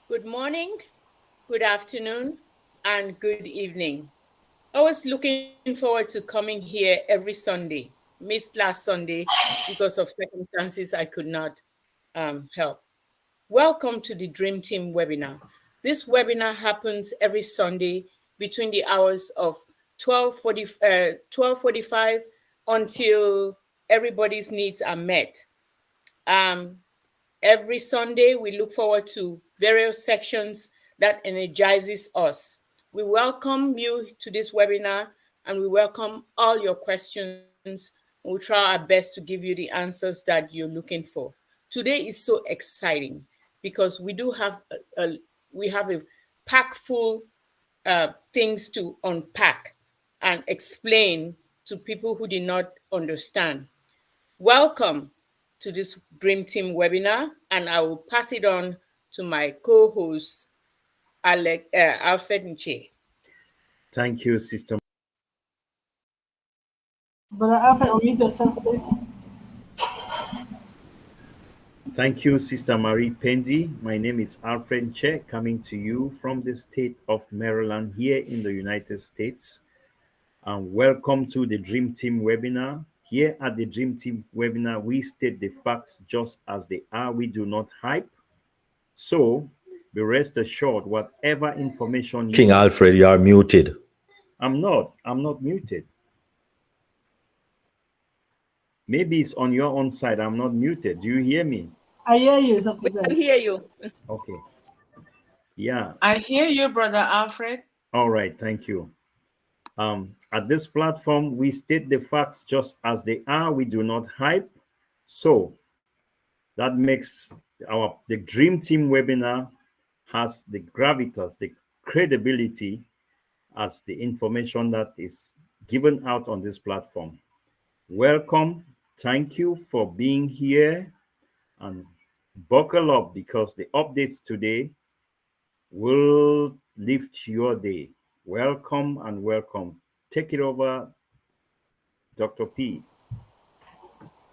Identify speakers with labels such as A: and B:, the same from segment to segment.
A: Good morning, good afternoon, and good evening. I was looking forward to coming here every Sunday. Missed last Sunday because of circumstances I could not help. Welcome to the Dream Team webinar. This webinar happens every Sunday between the hours of 12:45 until everybody's needs are met. Um, Every Sunday, we look forward to various sections that energizes us. We welcome you to this webinar and we welcome all your questions. We'll try our best to give you the answers that you're looking for. Today is so exciting because we have a pack full things to unpack and explain to people who did not understand. Welcome to this Dream Team webinar, and I will pass it on to my co-host, Alfred Nche.
B: Thank you, Sister.
C: Brother Alfred, unmute yourself, please.
B: Thank you, Sister Marie Pendy. My name is Alfred Che, coming to you from the state of Maryland here in the United States. And welcome to the Dream Team webinar. Here at the Dream Team webinar, we state the facts just as they are. We do not hype. So be rest assured, whatever information
D: King Alfred, you are muted.
B: I'm not muted. Maybe it's on your own side. I'm not muted. Do you hear me?
C: I hear you.
A: We can hear you.
B: Okay. Yeah.
E: I hear you, Brother Alfred.
B: All right. Thank you. At this platform, we state the facts just as they are. We do not hype. So that makes the Dream Team webinar has the gravitas, the credibility as the information that is given out on this platform. Welcome. Thank you for being here, and buckle up because the updates today will lift your day. Welcome and welcome. Take it over, Dr. P.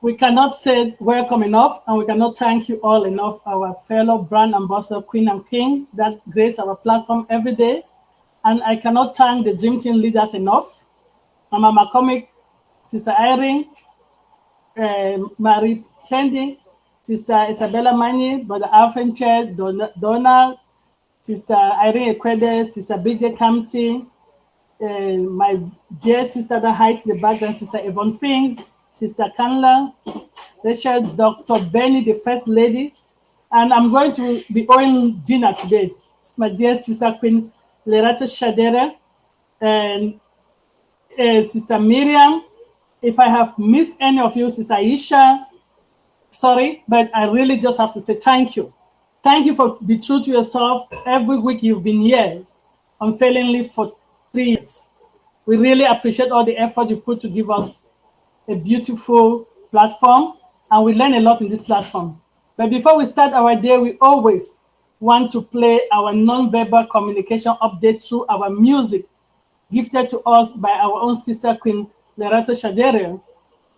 C: We cannot say welcome enough, and we cannot thank you all enough, our fellow brand ambassador, Queen and King, that grace our platform every day. And I cannot thank the Dream Team leaders enough. Mama McCormick, Sister Irene, Marie Pendy, Sister Isabella Mani, Brother Alfred Chair, Donald, Sister Irene Ekwede, Sister BJ Kamsi, my dear sister that hides in the background, Sister Yvonne Fings, Sister Kanla, Rachel, Dr. Benny, the First Lady, and I'm going to be owing dinner today. It's my dear sister Queen Lerato Shadare, and Sister Miriam. If I have missed any of you, Sister Aisha, sorry, but I really just have to say thank you. Thank you for being true to yourself. Every week you've been here unfailingly for 3 years. We really appreciate all the effort you put to give us a beautiful platform, and we learn a lot in this platform. But before we start our day, we always want to play our non-verbal communication update through our music, gifted to us by our own sister Queen Lerato Shadare,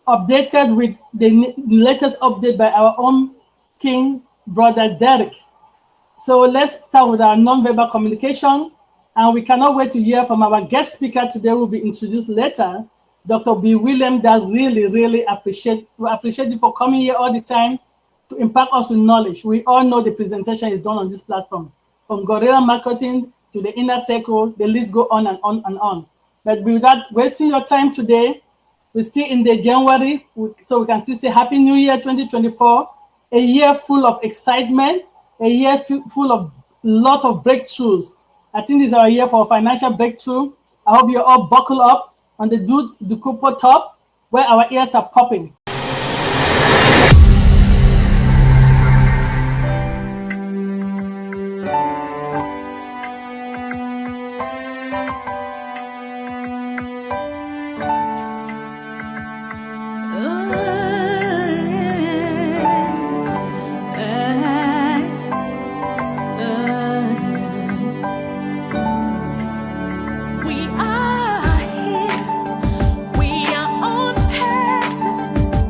C: updated with the latest update by our own King Brother Derek. So let's start with our non-verbal communication, and we cannot wait to hear from our guest speaker today, who will be introduced later, Dr. B. William, that really appreciate you for coming here all the time to impact us with knowledge. We all know the presentation is done on this platform. From guerrilla marketing to the inner circle, the list go on and on and on. But without wasting your time today, we're still in the January, so we can still say Happy New Year 2024, a year full of excitement, a year full of lot of breakthroughs. I think this is our year for financial breakthrough. I hope you all buckle up on the Dukupo top, where our ears are popping.
F: We are here, we are on passive.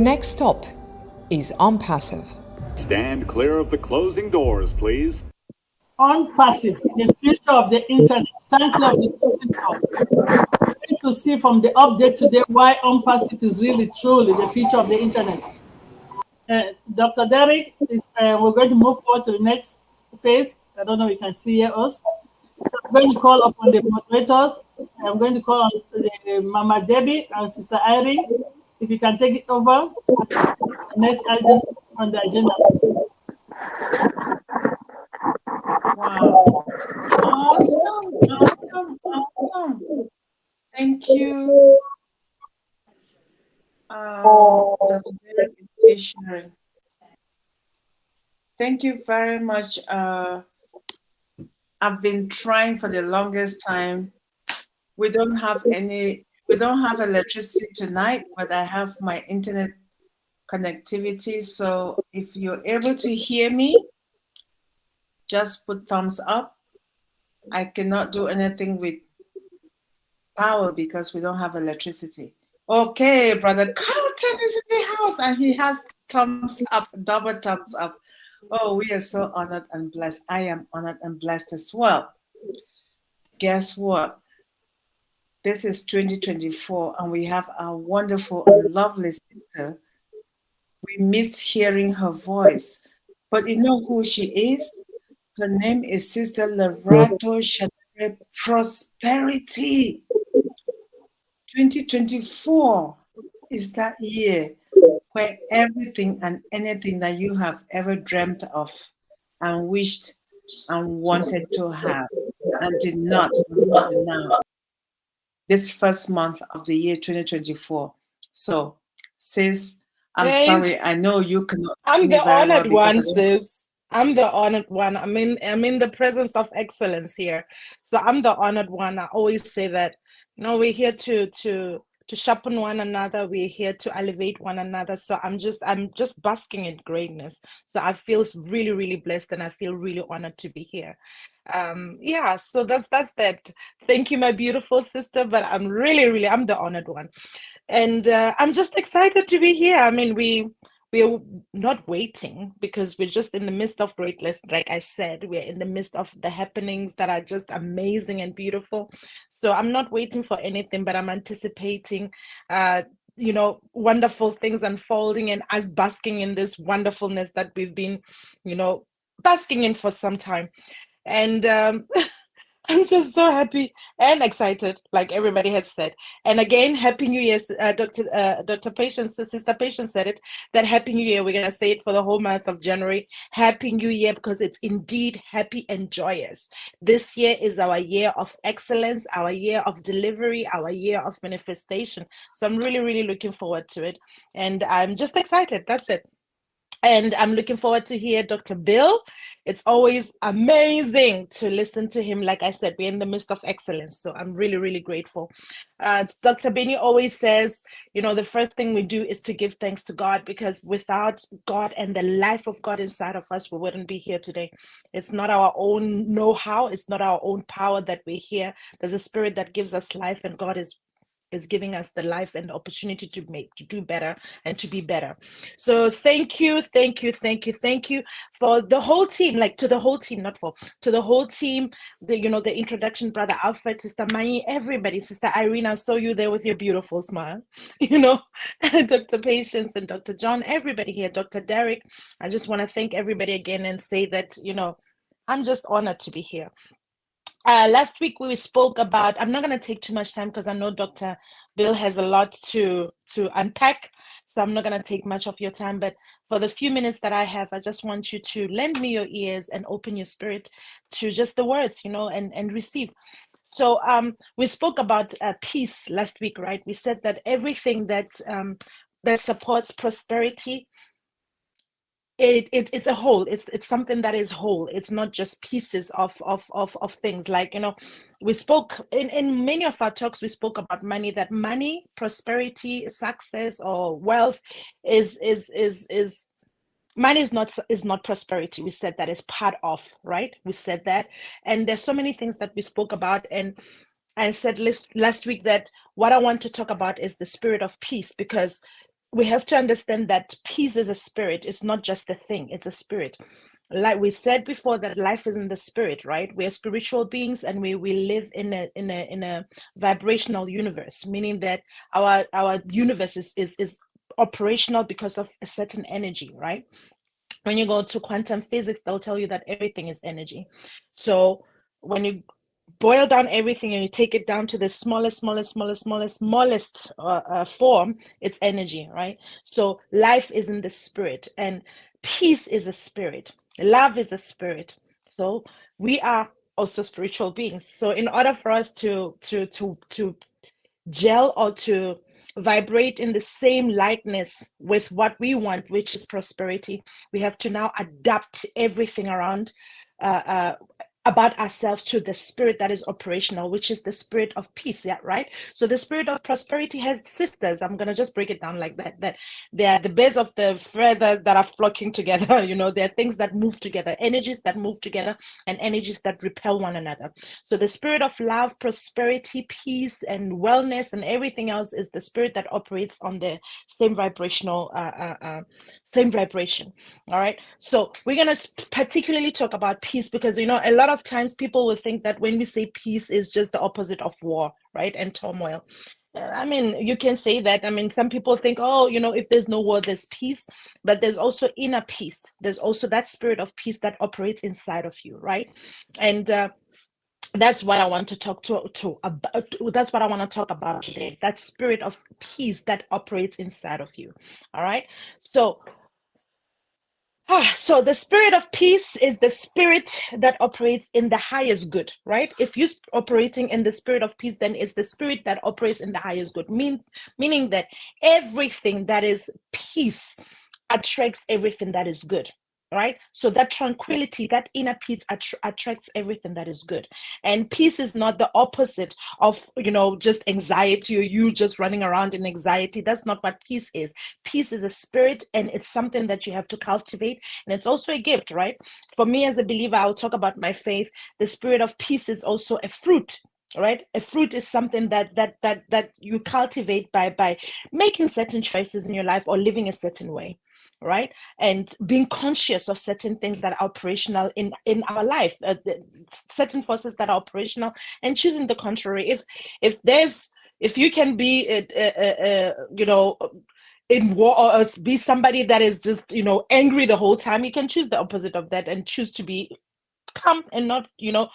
F: next stop is ONPASSIVE.
G: Stand clear of the closing doors, please.
C: ONPASSIVE, the future of the internet. Stand clear of the closing door. We're going to see from the update today why ONPASSIVE is really, truly the future of the internet. Dr. Derek, we're going to move forward to the next phase. I don't know if you can see us. So I'm going to call upon the moderators. I'm going to call on the Mama Debbie and Sister Irene. If you can take it over, the next item on the agenda.
E: Wow. Awesome. Thank you. Dr. Derek is still sharing. Thank you very much. I've been trying for the longest time. We don't have electricity tonight, but I have my internet connectivity. So if you're able to hear me, just put thumbs up. I cannot do anything with power because we don't have electricity. Okay, Brother Carlton is in the house and he has thumbs up, double thumbs up. Oh, we are so honored and blessed. I am honored and blessed as well. Guess what? This is 2024 and we have our wonderful and lovely sister. We miss hearing her voice, but you know who she is? Her name is Sister Lerato Shadare Prosperity. 2024 is that year where everything and anything that you have ever dreamt of and wished and wanted to have and did not now. This first month of the year 2024. So, sis, I'm sorry. I know you cannot.
H: I'm the honored one, sis. I'm the honored one. I'm in the presence of excellence here. So I'm the honored one. I always say that, we're here to sharpen one another. We're here to elevate one another. So I'm just basking in greatness. So I feel really, really blessed and I feel really honored to be here. So that's that. Thank you, my beautiful sister, but I'm the honored one. And I'm just excited to be here. I mean, we're not waiting because we're just in the midst of greatness. Like I said, we're in the midst of the happenings that are just amazing and beautiful. So I'm not waiting for anything, but I'm anticipating, wonderful things unfolding and us basking in this wonderfulness that we've been, basking in for some time. And I'm just so happy and excited, like everybody has said. And again, Happy New Year, Dr. Patience, Sister Patience said it, that Happy New Year. We're going to say it for the whole month of January. Happy New Year, because it's indeed happy and joyous. This year is our year of excellence, our year of delivery, our year of manifestation. So I'm really, really looking forward to it. And I'm just excited. That's it. And I'm looking forward to hear Dr. Bill. It's always amazing to listen to him. Like I said, we're in the midst of excellence. So I'm really, really grateful. Dr. Benny always says, the first thing we do is to give thanks to God, because without God and the life of God inside of us, we wouldn't be here today. It's not our own know-how. It's not our own power that we're here. There's a spirit that gives us life, and God is giving us the life and the opportunity to do better and to be better. So thank you for the whole team, to the whole team, to the whole team, the introduction, Brother Alfred, Sister Mai, everybody, Sister Irene, I saw you there with your beautiful smile, Dr. Patience and Dr. John, everybody here, Dr. Derek. I just want to thank everybody again and say that, I'm just honored to be here. Last week we spoke about, I'm not going to take too much time because I know Dr. Bill has a lot to unpack, so I'm not going to take much of your time, but for the few minutes that I have, I just want you to lend me your ears and open your spirit to just the words, and receive. So we spoke about peace last week, right? We said that everything that supports prosperity, it's a whole. It's something that is whole. It's not just pieces of things. We spoke in many of our talks. We spoke about money. That money, prosperity, success, or wealth is money is not prosperity. We said that is part of, right? We said that, and there's so many things that we spoke about. And I said last week that what I want to talk about is the spirit of peace, because we have to understand that peace is a spirit. It's not just a thing, it's a spirit. Like we said before, that life is in the spirit, right? We are spiritual beings, and we live in a vibrational universe, meaning that our universe is operational because of a certain energy, right? When you go to quantum physics, they'll tell you that everything is energy. So when you boil down everything and you take it down to the smallest form, it's energy, right? So life is in the spirit, and peace is a spirit, love is a spirit. So we are also spiritual beings. So in order for us to gel or to vibrate in the same lightness with what we want, which is prosperity, we have to now adapt everything around about ourselves to the spirit that is operational, which is the spirit of peace. Yeah, right. So the spirit of prosperity has sisters. I'm gonna just break it down like that. That they are the birds of the feathers that are flocking together. You know, there are things that move together, energies that move together, and energies that repel one another. So the spirit of love, prosperity, peace, and wellness, and everything else is the spirit that operates on the same vibrational, same vibration. All right. So we're gonna particularly talk about peace, because you know a lot of times people will think that when we say peace is just the opposite of war, right, and turmoil. I mean, you can say that. I mean, some people think, oh, you know, if there's no war, there's peace, but there's also inner peace. There's also that spirit of peace that operates inside of you, right? And that's what I want to talk about. That's what I want to talk about today. That spirit of peace that operates inside of you. All right. So the spirit of peace is the spirit that operates in the highest good, right? If you're operating in the spirit of peace, then it's the spirit that operates in the highest good, meaning that everything that is peace attracts everything that is good, right? So that tranquility, that inner peace attracts everything that is good. And peace is not the opposite of, you know, just anxiety, or you just running around in anxiety. That's not what peace is. Peace is a spirit, and it's something that you have to cultivate, and it's also a gift, right? For me as a believer, I'll talk about my faith. The spirit of peace is also a fruit. Right, a fruit is something that you cultivate by making certain choices in your life or living a certain way, right? And being conscious of certain things that are operational in our life, certain forces that are operational, and choosing the contrary. If you can be you know, in war, or be somebody that is just, you know, angry the whole time, you can choose the opposite of that and choose to be calm and not, you know,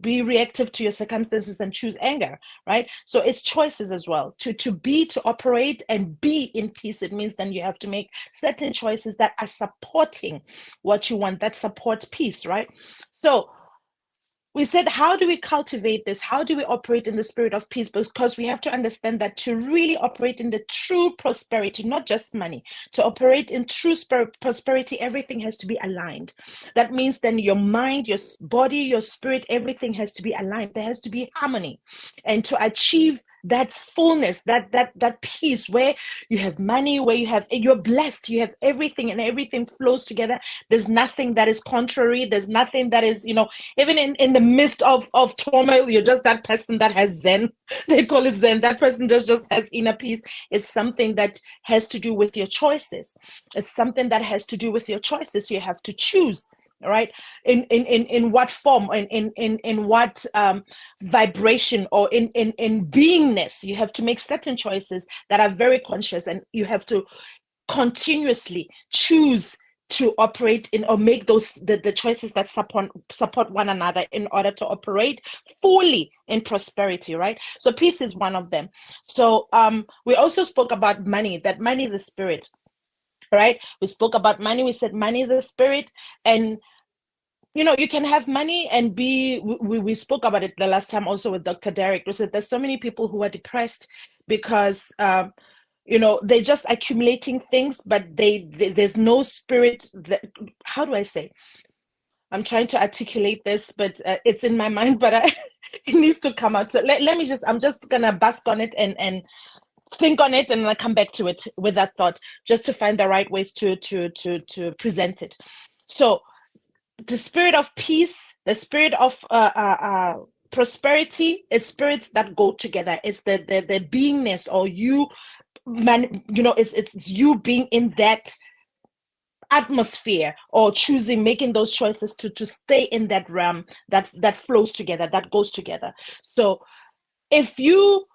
H: be reactive to your circumstances and choose anger, right? So it's choices as well. To operate and be in peace, it means then you have to make certain choices that are supporting what you want, that support peace, right? So we said, how do we cultivate this? How do we operate in the spirit of peace? Because we have to understand that to really operate in the true prosperity, not just money, to operate in true prosperity, everything has to be aligned. That means then your mind, your body, your spirit, everything has to be aligned. There has to be harmony. And to achieve that fullness, that peace, where you have money, where you're blessed, you have everything, and everything flows together. There's nothing that is contrary. There's nothing that is, you know, even in the midst of turmoil, you're just that person that has Zen. They call it Zen. That person that just has inner peace. It's something that has to do with your choices. It's something that has to do with your choices. You have to choose. Right, in what form, in what vibration, or in beingness. You have to make certain choices that are very conscious, and you have to continuously choose to operate in, or make those the choices that support one another in order to operate fully in prosperity, right? So peace is one of them. So we also spoke about money, that money is a spirit, right? We spoke about money. We said money is a spirit, and you know, you can have money and be, we spoke about it the last time also with Dr. Derek. We said there's so many people who are depressed because, you know, they're just accumulating things, but there's no spirit. How do I say? I'm trying to articulate this, but it's in my mind, but it needs to come out. So I'm just going to bask on it and think on it, and I'll come back to it with that thought, just to find the right ways to present it. So, the spirit of peace, the spirit of prosperity is spirits that go together. It's the beingness, or you it's you being in that atmosphere, or choosing, making those choices to stay in that realm that flows together, that goes together. So if you,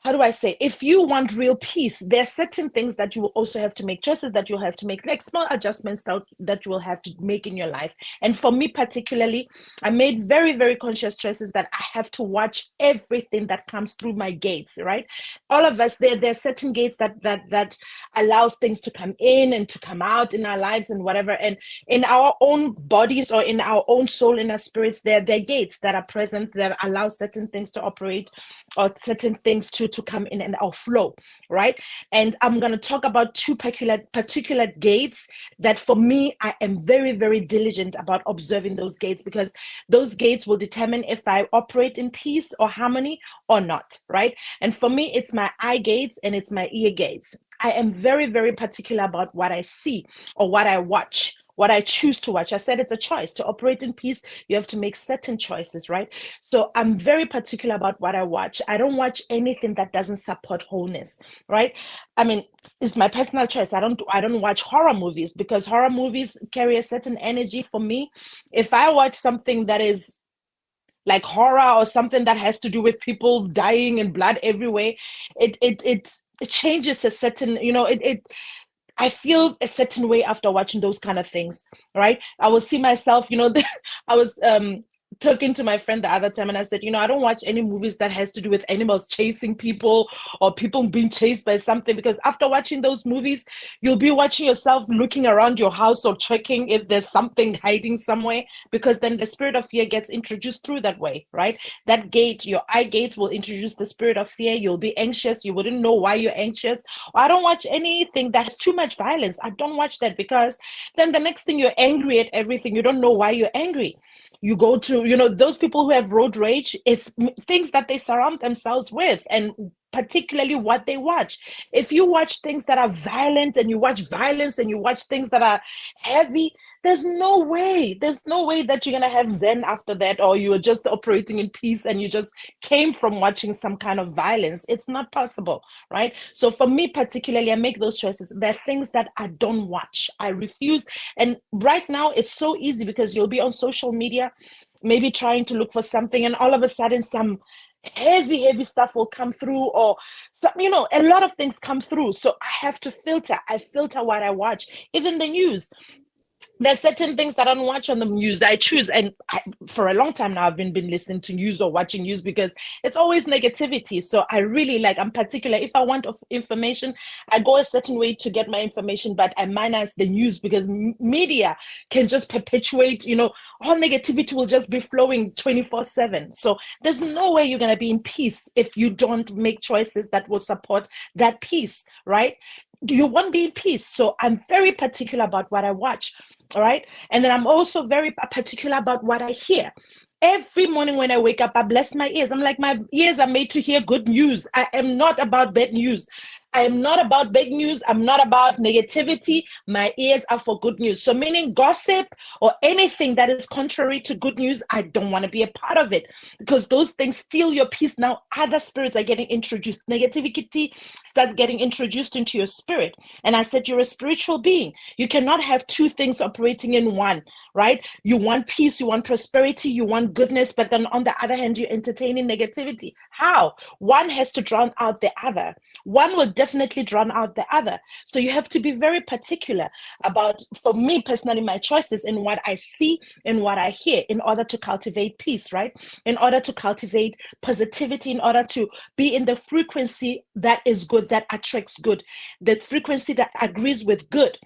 H: how do I say, if you want real peace, there are certain things that you will also have to make, choices that you'll have to make, like small adjustments that you will have to make in your life. And for me particularly, I made very, very conscious choices that I have to watch everything that comes through my gates, right? All of us, there are certain gates that allows things to come in and to come out in our lives and whatever. And in our own bodies, or in our own soul, in our spirits, there are gates that are present that allow certain things to operate, or certain things to come in and out flow, right? And I'm going to talk about two particular gates that for me, I am very, very diligent about observing those gates, because those gates will determine if I operate in peace or harmony or not, right? And for me, it's my eye gates and it's my ear gates. I am very, very particular about what I see or what I watch, what I choose to watch. I said it's a choice. To operate in peace, you have to make certain choices, right? So I'm very particular about what I watch. I don't watch anything that doesn't support wholeness, right? I mean, it's my personal choice. I don't watch horror movies, because horror movies carry a certain energy for me. If I watch something that is like horror, or something that has to do with people dying and blood everywhere, it changes a certain, I feel a certain way after watching those kind of things, right? I will see myself, I was talking to my friend the other time, and I said, I don't watch any movies that has to do with animals chasing people, or people being chased by something, because after watching those movies, you'll be watching yourself looking around your house or checking if there's something hiding somewhere, because then the spirit of fear gets introduced through that way, right? That gate, your eye gate, will introduce the spirit of fear. You'll be anxious. You wouldn't know why you're anxious. Or I don't watch anything that has too much violence. I don't watch that, because then the next thing, you're angry at everything. You don't know why you're angry. You go to, those people who have road rage, it's things that they surround themselves with, and particularly what they watch. If you watch things that are violent, and you watch violence, and you watch things that are heavy, there's no way that you're going to have Zen after that, or you are just operating in peace and you just came from watching some kind of violence. It's not possible, right? So for me particularly, I make those choices. There are things that I don't watch. I refuse. And right now it's so easy, because you'll be on social media, maybe trying to look for something, and all of a sudden some heavy stuff will come through, or some, a lot of things come through. So I have to filter. I filter what I watch, even the news. There's certain things that I don't watch on the news. I choose, and for a long time now, I've been listening to news or watching news, because it's always negativity. So I really I'm particular. If I want information, I go a certain way to get my information, but I minus the news, because media can just perpetuate, all negativity will just be flowing 24/7. So there's no way you're going to be in peace if you don't make choices that will support that peace, right? You won't be in peace. So I'm very particular about what I watch. All right. And then I'm also very particular about what I hear. Every morning when I wake up, I bless my ears. I'm like, my ears are made to hear good news. I am not about bad news. I am not about big news. I'm not about negativity. My ears are for good news. So meaning gossip or anything that is contrary to good news, I don't want to be a part of it, because those things steal your peace. Now other spirits are getting introduced. Negativity starts getting introduced into your spirit. And I said, you're a spiritual being. You cannot have two things operating in one, right? You want peace, you want prosperity, you want goodness, but then on the other hand, you're entertaining negativity. How? One has to drown out the other. One will definitely drown out the other. So you have to be very particular about, for me personally, my choices in what I see and what I hear, in order to cultivate peace, right? In order to cultivate positivity, in order to be in the frequency that is good, that attracts good, the frequency that agrees with good.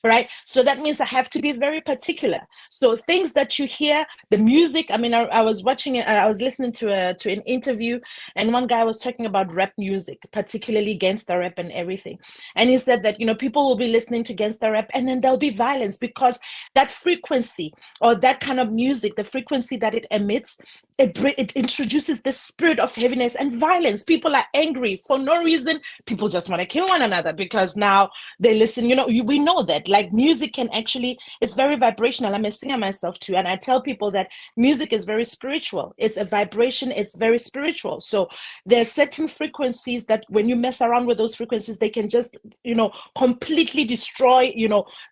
H: Right. So that means I have to be very particular. So things that you hear, the music, I mean, I was watching it, I was listening to an interview, and one guy was talking about rap music, particularly gangster rap and everything. And he said that, people will be listening to gangster rap, and then there'll be violence, because that frequency or that kind of music, the frequency that it emits, it introduces the spirit of heaviness and violence. People are angry for no reason. People just want to kill one another because now they listen. We know that like music can actually, it's very vibrational. I'm a singer myself too. And I tell people that music is very spiritual. It's a vibration. It's very spiritual. So there are certain frequencies that when you mess around with those frequencies, they can just, completely destroy,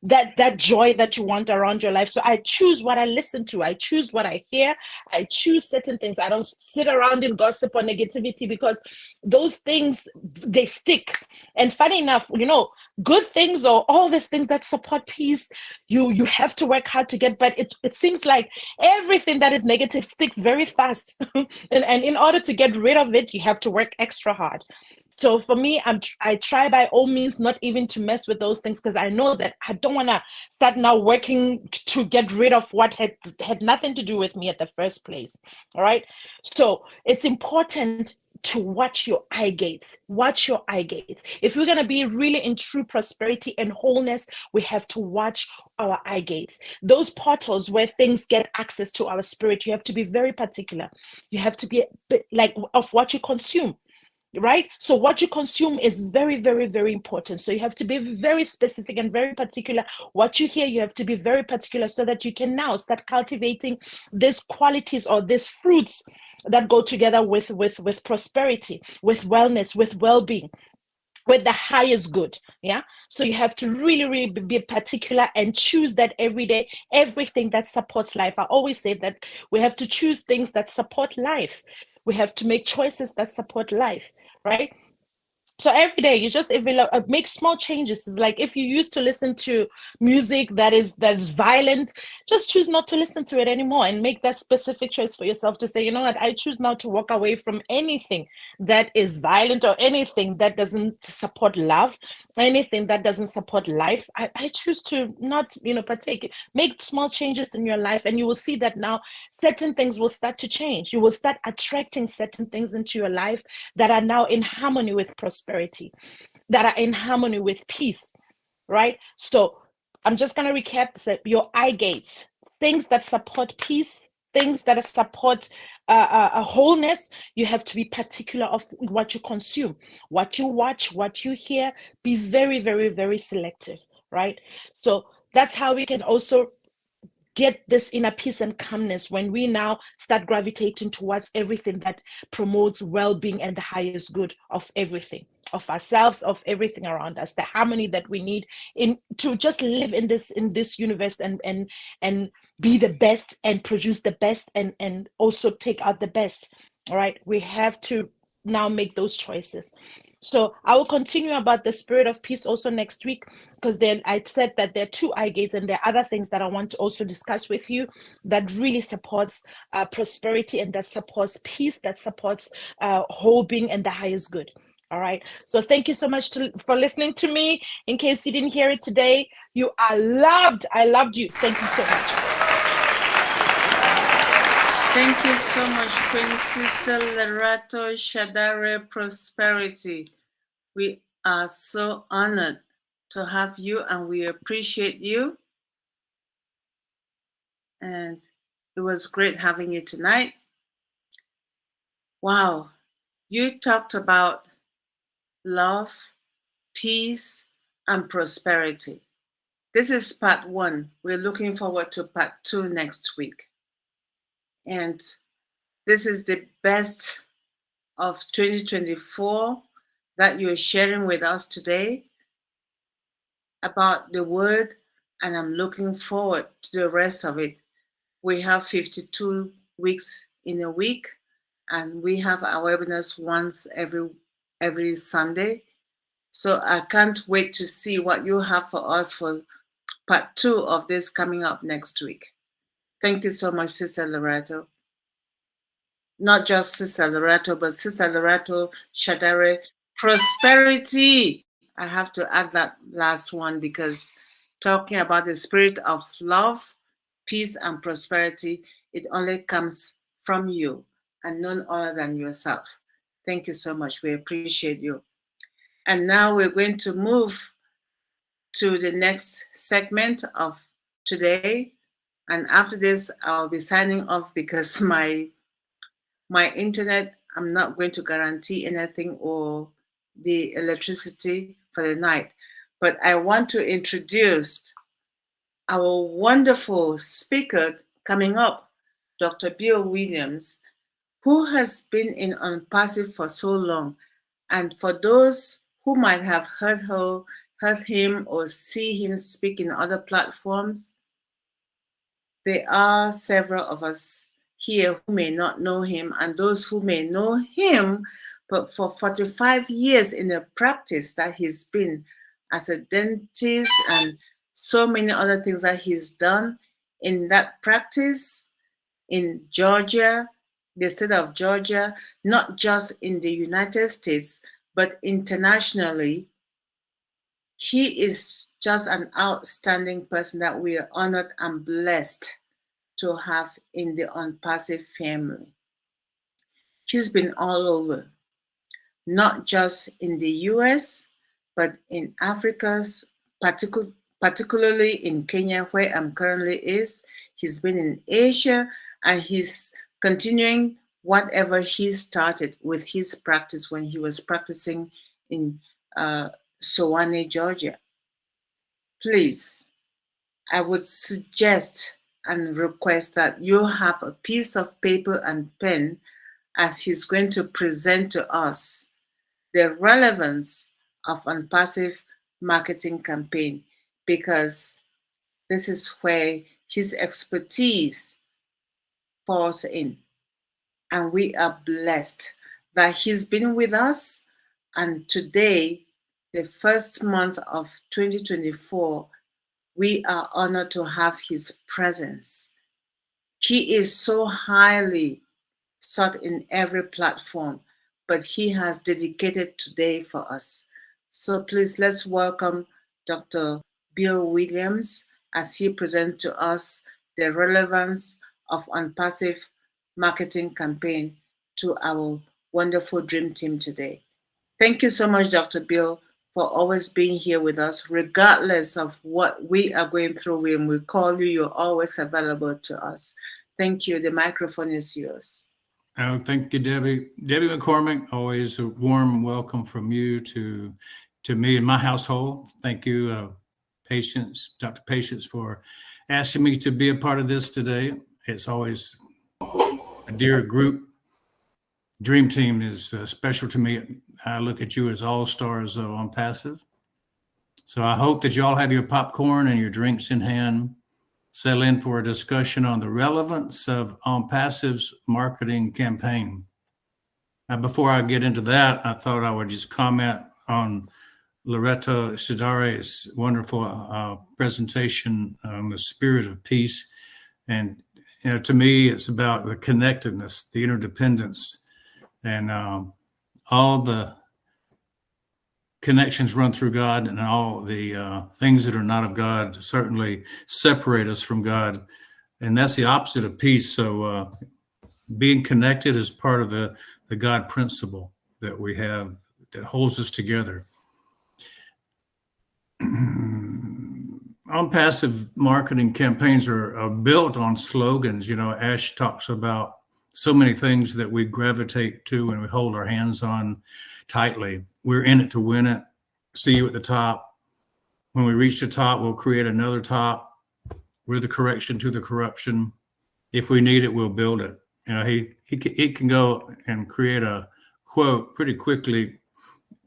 H: that joy that you want around your life. So I choose what I listen to. I choose what I hear. I choose certain things. I don't sit around in gossip or negativity because those things, they stick. And funny enough, good things or all these things that support peace, you have to work hard to get, but it seems like everything that is negative sticks very fast. and in order to get rid of it, you have to work extra hard. So for me, I try by all means not even to mess with those things because I know that I don't want to start now working to get rid of what had nothing to do with me at the first place. All right. So it's important to watch your eye gates. Watch your eye gates. If we're going to be really in true prosperity and wholeness, we have to watch our eye gates. Those portals where things get access to our spirit, you have to be very particular. You have to be like of what you consume. Right? So what you consume is very, very, very important. So you have to be very specific and very particular. What you hear, you have to be very particular so that you can now start cultivating these qualities or these fruits that go together with prosperity, with wellness, with well-being, with the highest good. Yeah. So you have to really, really be particular and choose that every day, everything that supports life. I always say that we have to choose things that support life. We have to make choices that support life, right? So every day you just make small changes. It's like if you used to listen to music that is violent, just choose not to listen to it anymore and make that specific choice for yourself to say, you know what, I choose now to walk away from anything that is violent or anything that doesn't support love, anything that doesn't support life. I choose to not, partake. Make small changes in your life and you will see that now certain things will start to change. You will start attracting certain things into your life that are now in harmony with prosperity, that are in harmony with peace, right? So I'm just going to recap. So your eye gates, things that support peace, things that support a wholeness. You have to be particular of what you consume, what you watch, what you hear. Be very, very, very selective, right? So that's how we can also get this inner peace and calmness when we now start gravitating towards everything that promotes well-being and the highest good of everything, of ourselves, of everything around us, the harmony that we need in to just live in this universe and be the best and produce the best and also take out the best. All right, we have to now make those choices. So I will continue about the spirit of peace also next week, because then I said that there are 2 eye gates and there are other things that I want to also discuss with you that really supports prosperity and that supports peace, that supports whole being and the highest good. All right. So thank you so much for listening to me. In case you didn't hear it today, you are loved. I loved you. Thank you so much.
E: Thank you so much, Queen Sister Lerato Shadare Prosperity. We are so honored to have you and we appreciate you. And it was great having you tonight. Wow, you talked about love, peace, and prosperity. This is part 1. We're looking forward to part 2 next week. And this is the best of 2024 that you're sharing with us today about the word, and I'm looking forward to the rest of it. We have 52 weeks in a week, and we have our webinars once every Sunday. So I can't wait to see what you have for us for part 2 of this coming up next week. Thank you so much, Sister Lerato. Not just Sister Lerato, but Sister Lerato Shadare Prosperity. I have to add that last one because talking about the spirit of love, peace, and prosperity, it only comes from you and none other than yourself. Thank you so much. We appreciate you. And now we're going to move to the next segment of today. And after this, I'll be signing off because my My internet, I'm not going to guarantee anything or the electricity for the night. But I want to introduce our wonderful speaker coming up, Dr. Bill Williams, who has been in ONPASSIVE for so long. And for those who might have heard him or see him speak in other platforms, there are several of us here who may not know him, and those who may know him, but for 45 years in the practice that he's been as a dentist and so many other things that he's done in that practice in Georgia, the state of Georgia, not just in the United States, but internationally. He is just an outstanding person that we are honored and blessed to have in the ONPASSIVE family. He's been all over, not just in the US, but in Africa's, particularly in Kenya, where I'm currently is. He's been in Asia, and he's continuing whatever he started with his practice when he was practicing in Sewanee, Georgia. Please, I would suggest and request that you have a piece of paper and pen as he's going to present to us the relevance of ONPASSIVE marketing campaign, because this is where his expertise falls in. And we are blessed that he's been with us. And today, the first month of 2024, we are honored to have his presence. He is so highly sought in every platform, but he has dedicated today for us. So please, let's welcome Dr. Bill Williams as he presents to us the relevance of ONPASSIVE marketing campaign to our wonderful dream team today. Thank you so much, Dr. Bill, for always being here with us, regardless of what we are going through. When we call you, you're always available to us. Thank you. The microphone is yours.
I: Oh, thank you, Debbie. Debbie McCormick, always a warm welcome from you to me and my household. Thank you, Patience, Dr. Patience, for asking me to be a part of this today. It's always a dear group. Dream Team is special to me. I look at you as all-stars of ONPASSIVE. So I hope that you all have your popcorn and your drinks in hand. Settle in for a discussion on the relevance of ONPASSIVE's marketing campaign. Now, before I get into that, I thought I would just comment on Lerato Shadare's wonderful presentation on the spirit of peace. And to me, it's about the connectedness, the interdependence, and all the connections run through God, and all the things that are not of God certainly separate us from God. And that's the opposite of peace. So being connected is part of the God principle that we have that holds us together. ONPASSIVE marketing campaigns are built on slogans. You know, Ash talks about so many things that we gravitate to and we hold our hands on tightly. We're in it to win it. See you at the top. When we reach the top, we'll create another top. We're the correction to the corruption. If we need it, we'll build it. You know, he can go and create a quote pretty quickly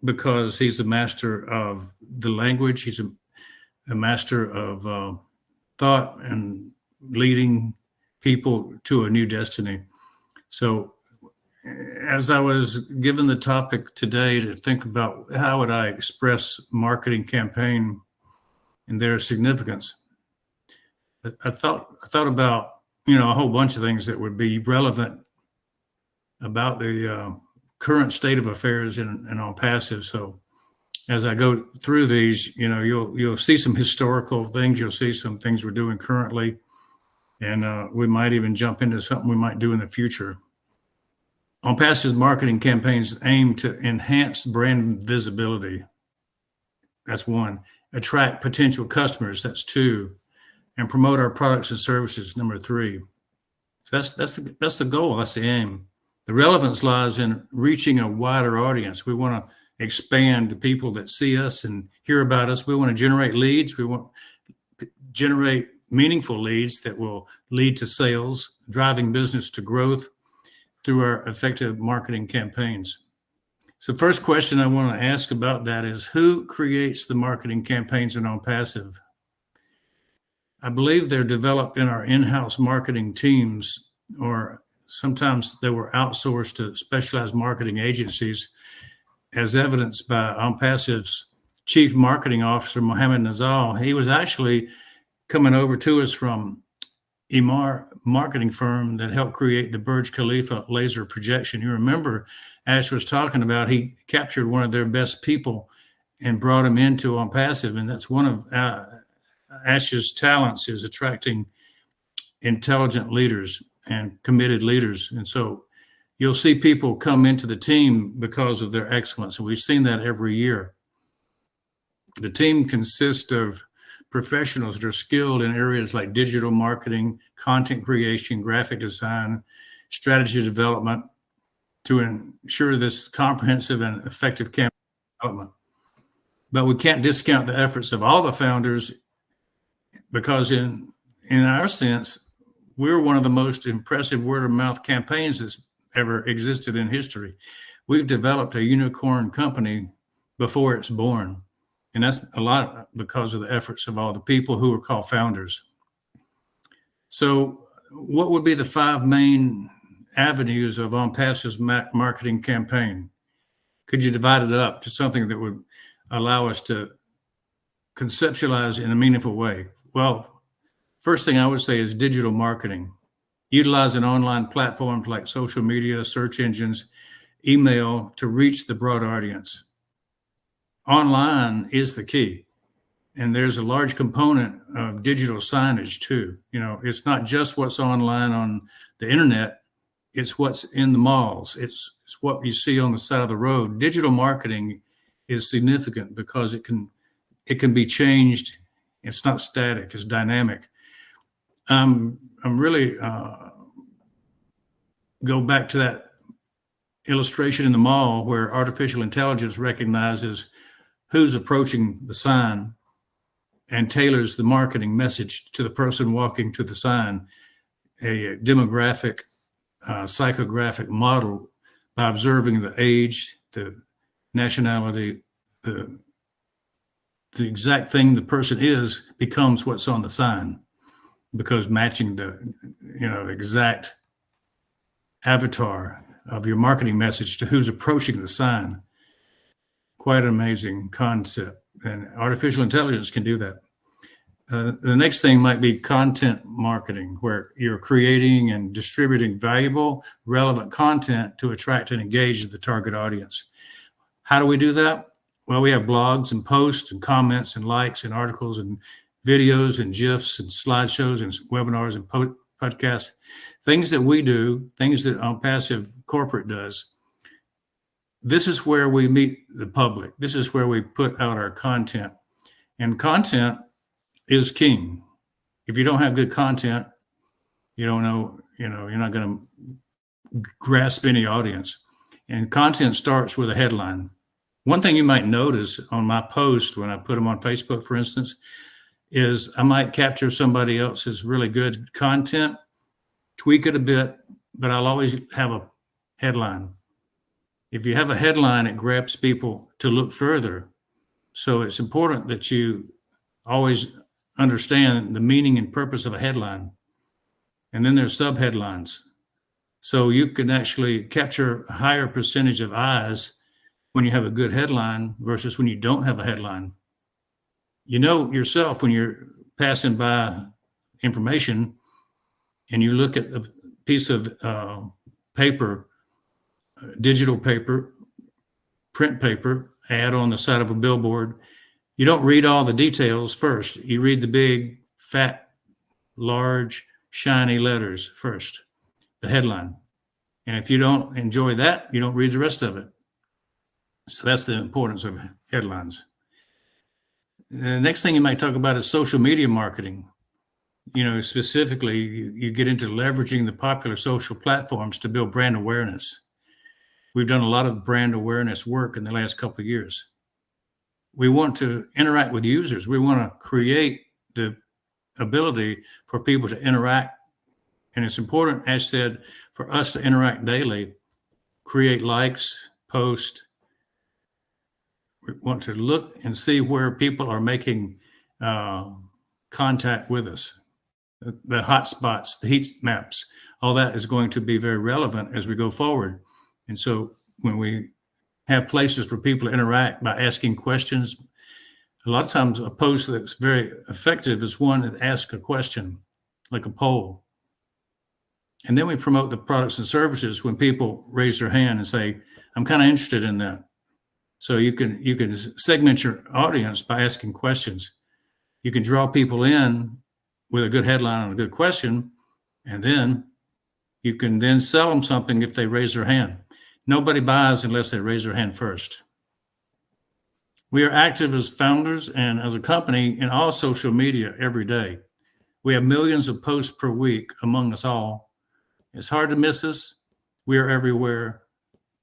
I: because he's a master of the language. He's a master of thought and leading people to a new destiny. So as I was given the topic today to think about how would I express marketing campaign and their significance, I thought about, you know, a whole bunch of things that would be relevant about the current state of affairs in ONPASSIVE. So as I go through these, you know, you'll see some historical things. You'll see some things we're doing currently, and we might even jump into something we might do in the future. ONPASSIVE's marketing campaigns aim to enhance brand visibility. That's one. Attract potential customers. That's two. And promote our products and services. Number three. So that's the goal. That's the aim. The relevance lies in reaching a wider audience. We want to expand the people that see us and hear about us. We want to generate leads. We want to generate meaningful leads that will lead to sales, driving business to growth through our effective marketing campaigns. So first question I want to ask about that is, who creates the marketing campaigns in ONPASSIVE? I believe they're developed in our in-house marketing teams, or sometimes they were outsourced to specialized marketing agencies, as evidenced by ONPASSIVE's Chief Marketing Officer, Mohammed Nazal. He was actually coming over to us from Emar marketing firm that helped create the Burj Khalifa laser projection. You remember Ash was talking about, he captured one of their best people and brought him into ONPASSIVE. And that's one of Ash's talents, is attracting intelligent leaders and committed leaders. And so you'll see people come into the team because of their excellence. And we've seen that every year. The team consists of professionals that are skilled in areas like digital marketing, content creation, graphic design, strategy development, to ensure this comprehensive and effective campaign development. But we can't discount the efforts of all the founders, because in our sense, we're one of the most impressive word-of-mouth campaigns that's ever existed in history. We've developed a unicorn company before it's born. And that's a lot because of the efforts of all the people who are called founders. So what would be the 5 main avenues of ONPASSIVE's marketing campaign? Could you divide it up to something that would allow us to conceptualize in a meaningful way? Well, first thing I would say is digital marketing. Utilizing online platforms like social media, search engines, email to reach the broad audience. Online is the key. And there's a large component of digital signage too. You know, it's not just what's online on the internet, it's what's in the malls. It's what you see on the side of the road. Digital marketing is significant because it can be changed. It's not static, it's dynamic. I'm really go back to that illustration in the mall where artificial intelligence recognizes who's approaching the sign and tailors the marketing message to the person walking to the sign, a demographic, psychographic model by observing the age, the nationality, the exact thing the person is becomes what's on the sign, because matching the exact avatar of your marketing message to who's approaching the sign. Quite an amazing concept, and artificial intelligence can do that. The next thing might be content marketing, where you're creating and distributing valuable, relevant content to attract and engage the target audience. How do we do that? Well, we have blogs and posts and comments and likes and articles and videos and GIFs and slideshows and webinars and podcasts, things that we do, things that ONPASSIVE corporate does. This is where we meet the public. This is where we put out our content. And content is king. If you don't have good content, you're not going to grasp any audience. And content starts with a headline. One thing you might notice on my post when I put them on Facebook, for instance, is I might capture somebody else's really good content, tweak it a bit, but I'll always have a headline. If you have a headline, it grabs people to look further. So it's important that you always understand the meaning and purpose of a headline. And then there's sub-headlines. So you can actually capture a higher percentage of eyes when you have a good headline versus when you don't have a headline. You know yourself when you're passing by information and you look at the piece of paper, digital paper, print paper, ad on the side of a billboard. You don't read all the details first. You read the big, fat, large, shiny letters first, the headline. And if you don't enjoy that, you don't read the rest of it. So that's the importance of headlines. The next thing you might talk about is social media marketing. specifically, you get into leveraging the popular social platforms to build brand awareness. We've done a lot of brand awareness work in the last couple of years. We want to interact with users. We want to create the ability for people to interact. And it's important, as said, for us to interact daily, create likes, post. We want to look and see where people are making contact with us. The hotspots, the heat maps, all that is going to be very relevant as we go forward. And so when we have places for people to interact by asking questions, a lot of times a post that's very effective is one that asks a question, like a poll. And then we promote the products and services when people raise their hand and say, I'm kind of interested in that. So you can segment your audience by asking questions. You can draw people in with a good headline and a good question, and then you can then sell them something if they raise their hand. Nobody buys unless they raise their hand first. We are active as founders and as a company in all social media every day. We have millions of posts per week among us all. It's hard to miss us. We are everywhere.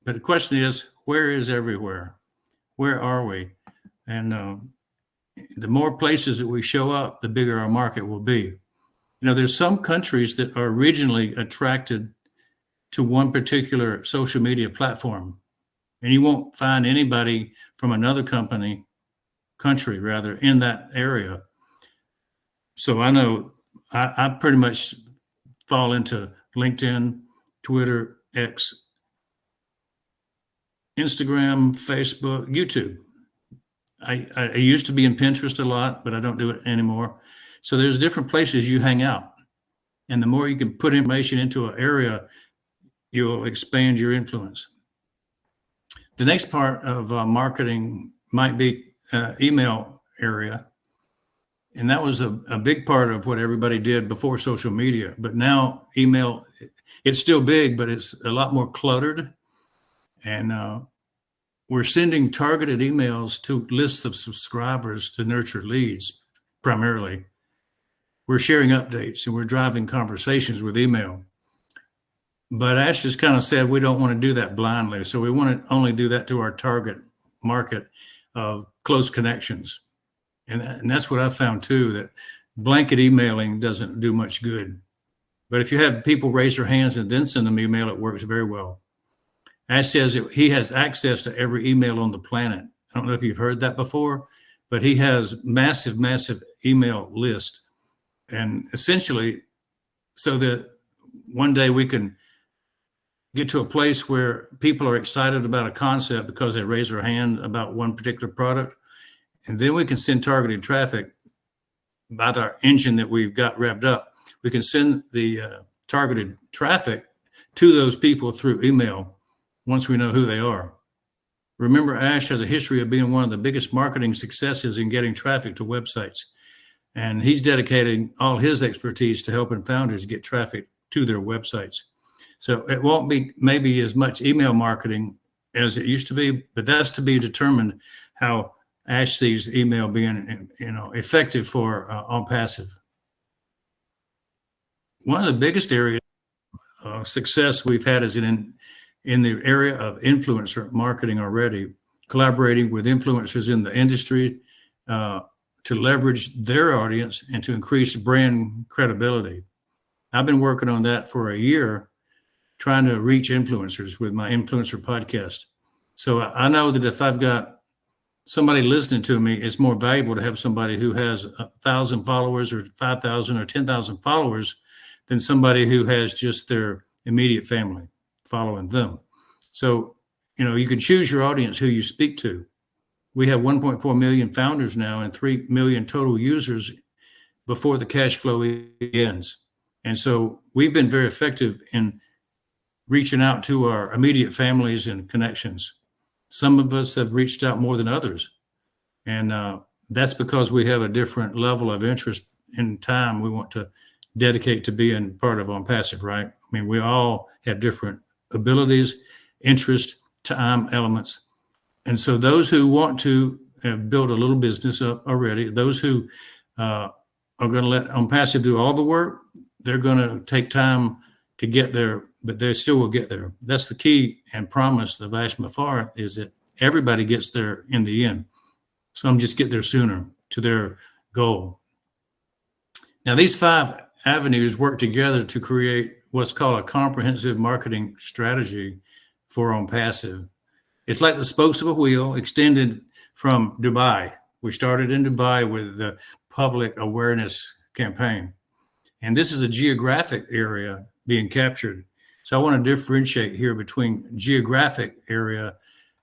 I: But the question is, where is everywhere? Where are we? And the more places that we show up, the bigger our market will be. There's some countries that are regionally attracted to one particular social media platform, and you won't find anybody from another country in that area. So I know I pretty much fall into LinkedIn, Twitter, X, Instagram, Facebook, YouTube. I used to be in Pinterest a lot, but I don't do it anymore. So there's different places you hang out. And the more you can put information into an area, you'll expand your influence. The next part of marketing might be email area. And that was a big part of what everybody did before social media. But now email, it's still big, but it's a lot more cluttered. And we're sending targeted emails to lists of subscribers to nurture leads, primarily. We're sharing updates and we're driving conversations with email. But Ash just kind of said we don't want to do that blindly. So we want to only do that to our target market of close connections. And that's what I found too, that blanket emailing doesn't do much good. But if you have people raise their hands and then send them email, it works very well. Ash says that he has access to every email on the planet. I don't know if you've heard that before, but he has massive email list. And essentially, so that one day we can get to a place where people are excited about a concept because they raise their hand about one particular product. And then we can send targeted traffic by our engine that we've got revved up. We can send the targeted traffic to those people through email once we know who they are. Remember, Ash has a history of being one of the biggest marketing successes in getting traffic to websites. And he's dedicating all his expertise to helping founders get traffic to their websites. So it won't be maybe as much email marketing as it used to be, but that's to be determined how Ash sees email being, effective for ONPASSIVE. One of the biggest areas of success we've had is in the area of influencer marketing already, collaborating with influencers in the industry to leverage their audience and to increase brand credibility. I've been working on that for a year, trying to reach influencers with my influencer podcast. So I know that if I've got somebody listening to me, it's more valuable to have somebody who has 1,000 followers or 5,000 or 10,000 followers than somebody who has just their immediate family following them. So, you can choose your audience who you speak to. We have 1.4 million founders now and 3 million total users before the cash flow ends. And so we've been very effective in reaching out to our immediate families and connections. Some of us have reached out more than others. And that's because we have a different level of interest in time we want to dedicate to being part of ONPASSIVE, right? I mean, we all have different abilities, interest, time elements. And so those who want to have built a little business up already, those who are going to let ONPASSIVE do all the work. They're going to take time to get there, but they still will get there. That's the key and promise of Ashmafar, is that everybody gets there in the end. Some just get there sooner to their goal. Now, these 5 avenues work together to create what's called a comprehensive marketing strategy for ONPASSIVE. It's like the spokes of a wheel extended from Dubai. We started in Dubai with the public awareness campaign. And this is a geographic area being captured. So I want to differentiate here between geographic area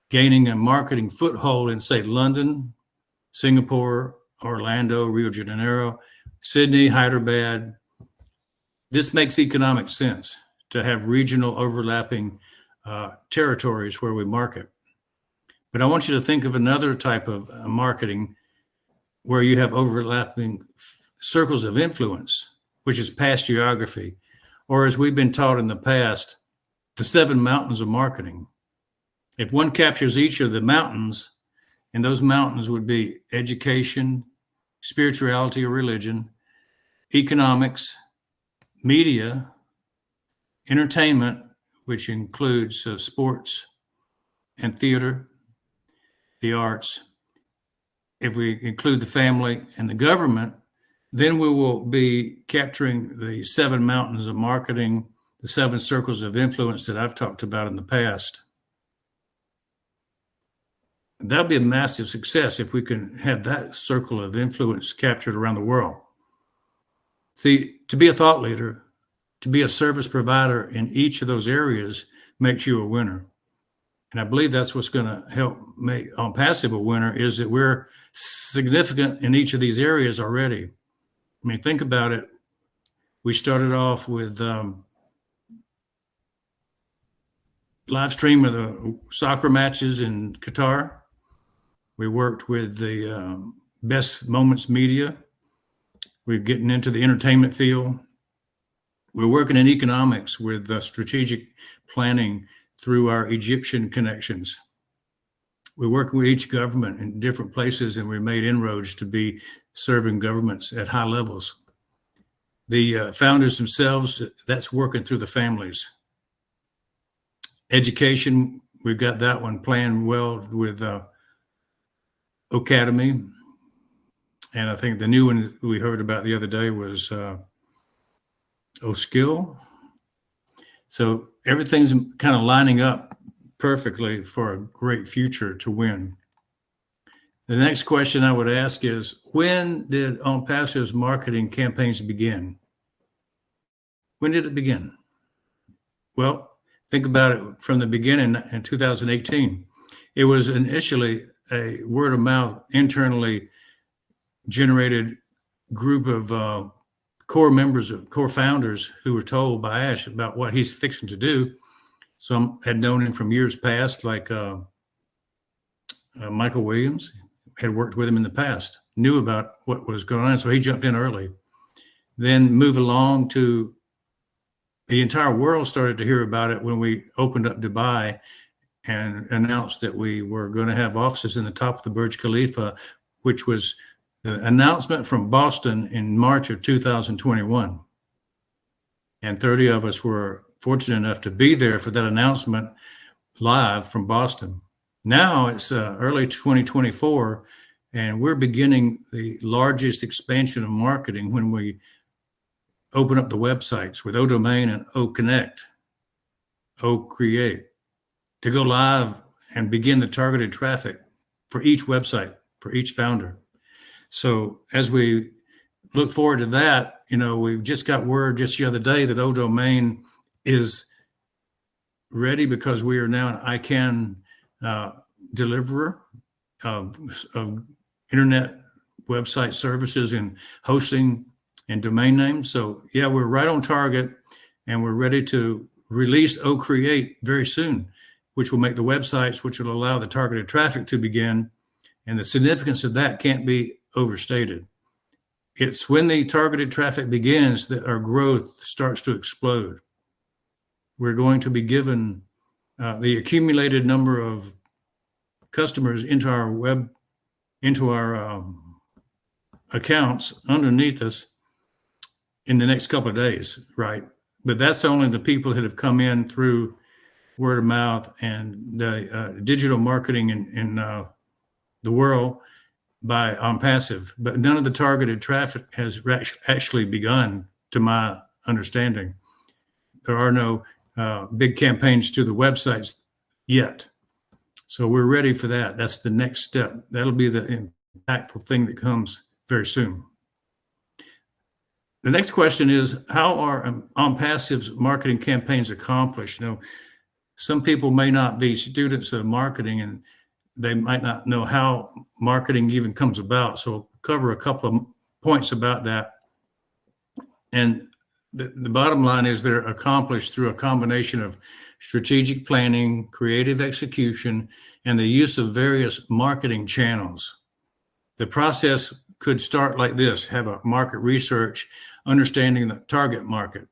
I: gaining a marketing foothold in, say, London, Singapore, Orlando, Rio de Janeiro, Sydney, Hyderabad. This makes economic sense to have regional overlapping territories where we market. But I want you to think of another type of marketing where you have overlapping circles of influence, which is past geography, or as we've been taught in the past, the 7 mountains of marketing. If one captures each of the mountains, and those mountains would be education, spirituality or religion, economics, media, entertainment, which includes sports and theater, the arts. If we include the family and the government, then we will be capturing the 7 mountains of marketing, the 7 circles of influence that I've talked about in the past. That'll be a massive success if we can have that circle of influence captured around the world. See, to be a thought leader, to be a service provider in each of those areas makes you a winner. And I believe that's what's going to help make ONPASSIVE a winner, is that we're significant in each of these areas already. I mean, think about it. We started off with live stream of the soccer matches in Qatar. We worked with the Best Moments Media. We're getting into the entertainment field. We're working in economics with strategic planning through our Egyptian connections. We're working with each government in different places, and we made inroads to be serving governments at high levels. The founders themselves, that's working through the families. Education, we've got that one planned well with Academy. And I think the new one we heard about the other day was O'Skill. So everything's kind of lining up perfectly for a great future to win. The next question I would ask is, when did ONPASSIVE's marketing campaigns begin? When did it begin? Well, think about it from the beginning in 2018. It was initially a word of mouth, internally generated group of core founders who were told by Ash about what he's fixing to do. Some had known him from years past, like Michael Williams had worked with him in the past, knew about what was going on, so he jumped in early. Then move along to the entire world started to hear about it when we opened up Dubai and announced that we were going to have offices in the top of the Burj Khalifa, which was the announcement from Boston in March of 2021. And 30 of us were fortunate enough to be there for that announcement live from Boston. Now it's early 2024, and we're beginning the largest expansion of marketing when we open up the websites with ODomain and OConnect, OCreate, to go live and begin the targeted traffic for each website, for each founder. So as we look forward to that, we've just got word just the other day that ODomain is ready because we are now an ICANN deliverer of internet website services and hosting and domain names. So yeah, we're right on target, and we're ready to release OCreate very soon, which will make the websites, which will allow the targeted traffic to begin. And the significance of that can't be overstated. It's when the targeted traffic begins that our growth starts to explode. We're going to be given the accumulated number of customers into our accounts underneath us in the next couple of days, right? But that's only the people that have come in through word of mouth and the digital marketing in the world by ONPASSIVE. But none of the targeted traffic has actually begun, to my understanding. There are no big campaigns to the websites yet. So we're ready for that. That's the next step. That'll be the impactful thing that comes very soon. The next question is, how are ONPASSIVE's marketing campaigns accomplished? You know, some people may not be students of marketing and they might not know how marketing even comes about. So we'll cover a couple of points about that. And the bottom line is they're accomplished through a combination of strategic planning, creative execution, and the use of various marketing channels. The process could start like this: have a market research, understanding the target market,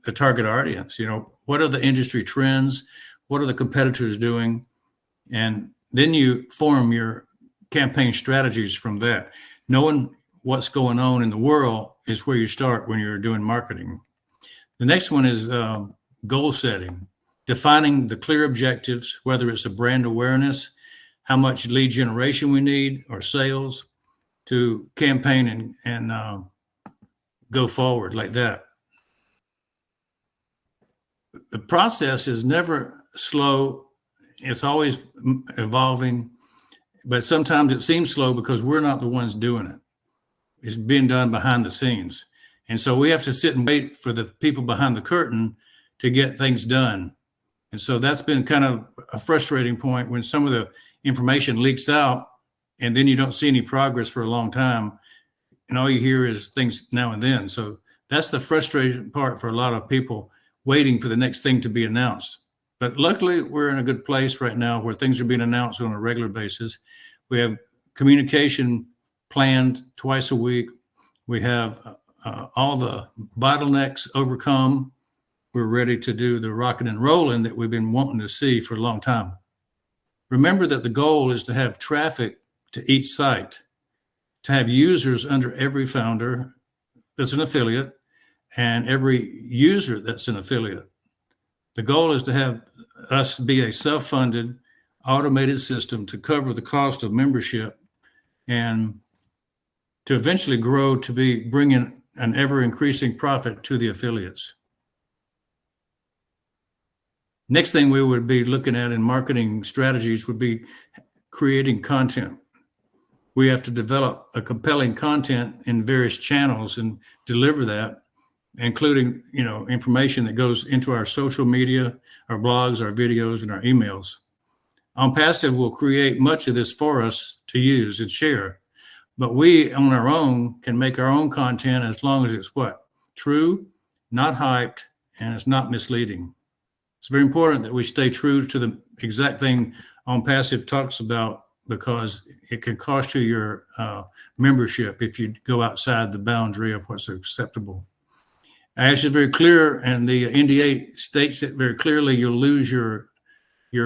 I: the target audience. You know, what are the industry trends? What are the competitors doing? And then you form your campaign strategies from that. Knowing what's going on in the world is where you start when you're doing marketing. The next one is goal setting, defining the clear objectives, whether it's a brand awareness, how much lead generation we need, or sales, to campaign and go forward like that. The process is never slow. It's always evolving, but sometimes it seems slow because we're not the ones doing it. It's being done behind the scenes. And so we have to sit and wait for the people behind the curtain to get things done. And so that's been kind of a frustrating point when some of the information leaks out and then you don't see any progress for a long time. And all you hear is things now and then. So that's the frustrating part for a lot of people, waiting for the next thing to be announced. But luckily, we're in a good place right now where things are being announced on a regular basis. We have communication planned twice a week. We have all the bottlenecks overcome. We're ready to do the rocking and rolling that we've been wanting to see for a long time. Remember that the goal is to have traffic to each site, to have users under every founder that's an affiliate and every user that's an affiliate. The goal is to have us be a self-funded, automated system to cover the cost of membership and to eventually grow to be bringing an ever-increasing profit to the affiliates. Next thing we would be looking at in marketing strategies would be creating content. We have to develop a compelling content in various channels and deliver that, including, you know, information that goes into our social media, our blogs, our videos, and our emails. ONPASSIVE will create much of this for us to use and share, but we on our own can make our own content as long as it's what? True, not hyped, and it's not misleading. It's very important that we stay true to the exact thing ONPASSIVE talks about, because it can cost you your membership if you go outside the boundary of what's acceptable. As is very clear, and the NDA states it very clearly, you'll lose your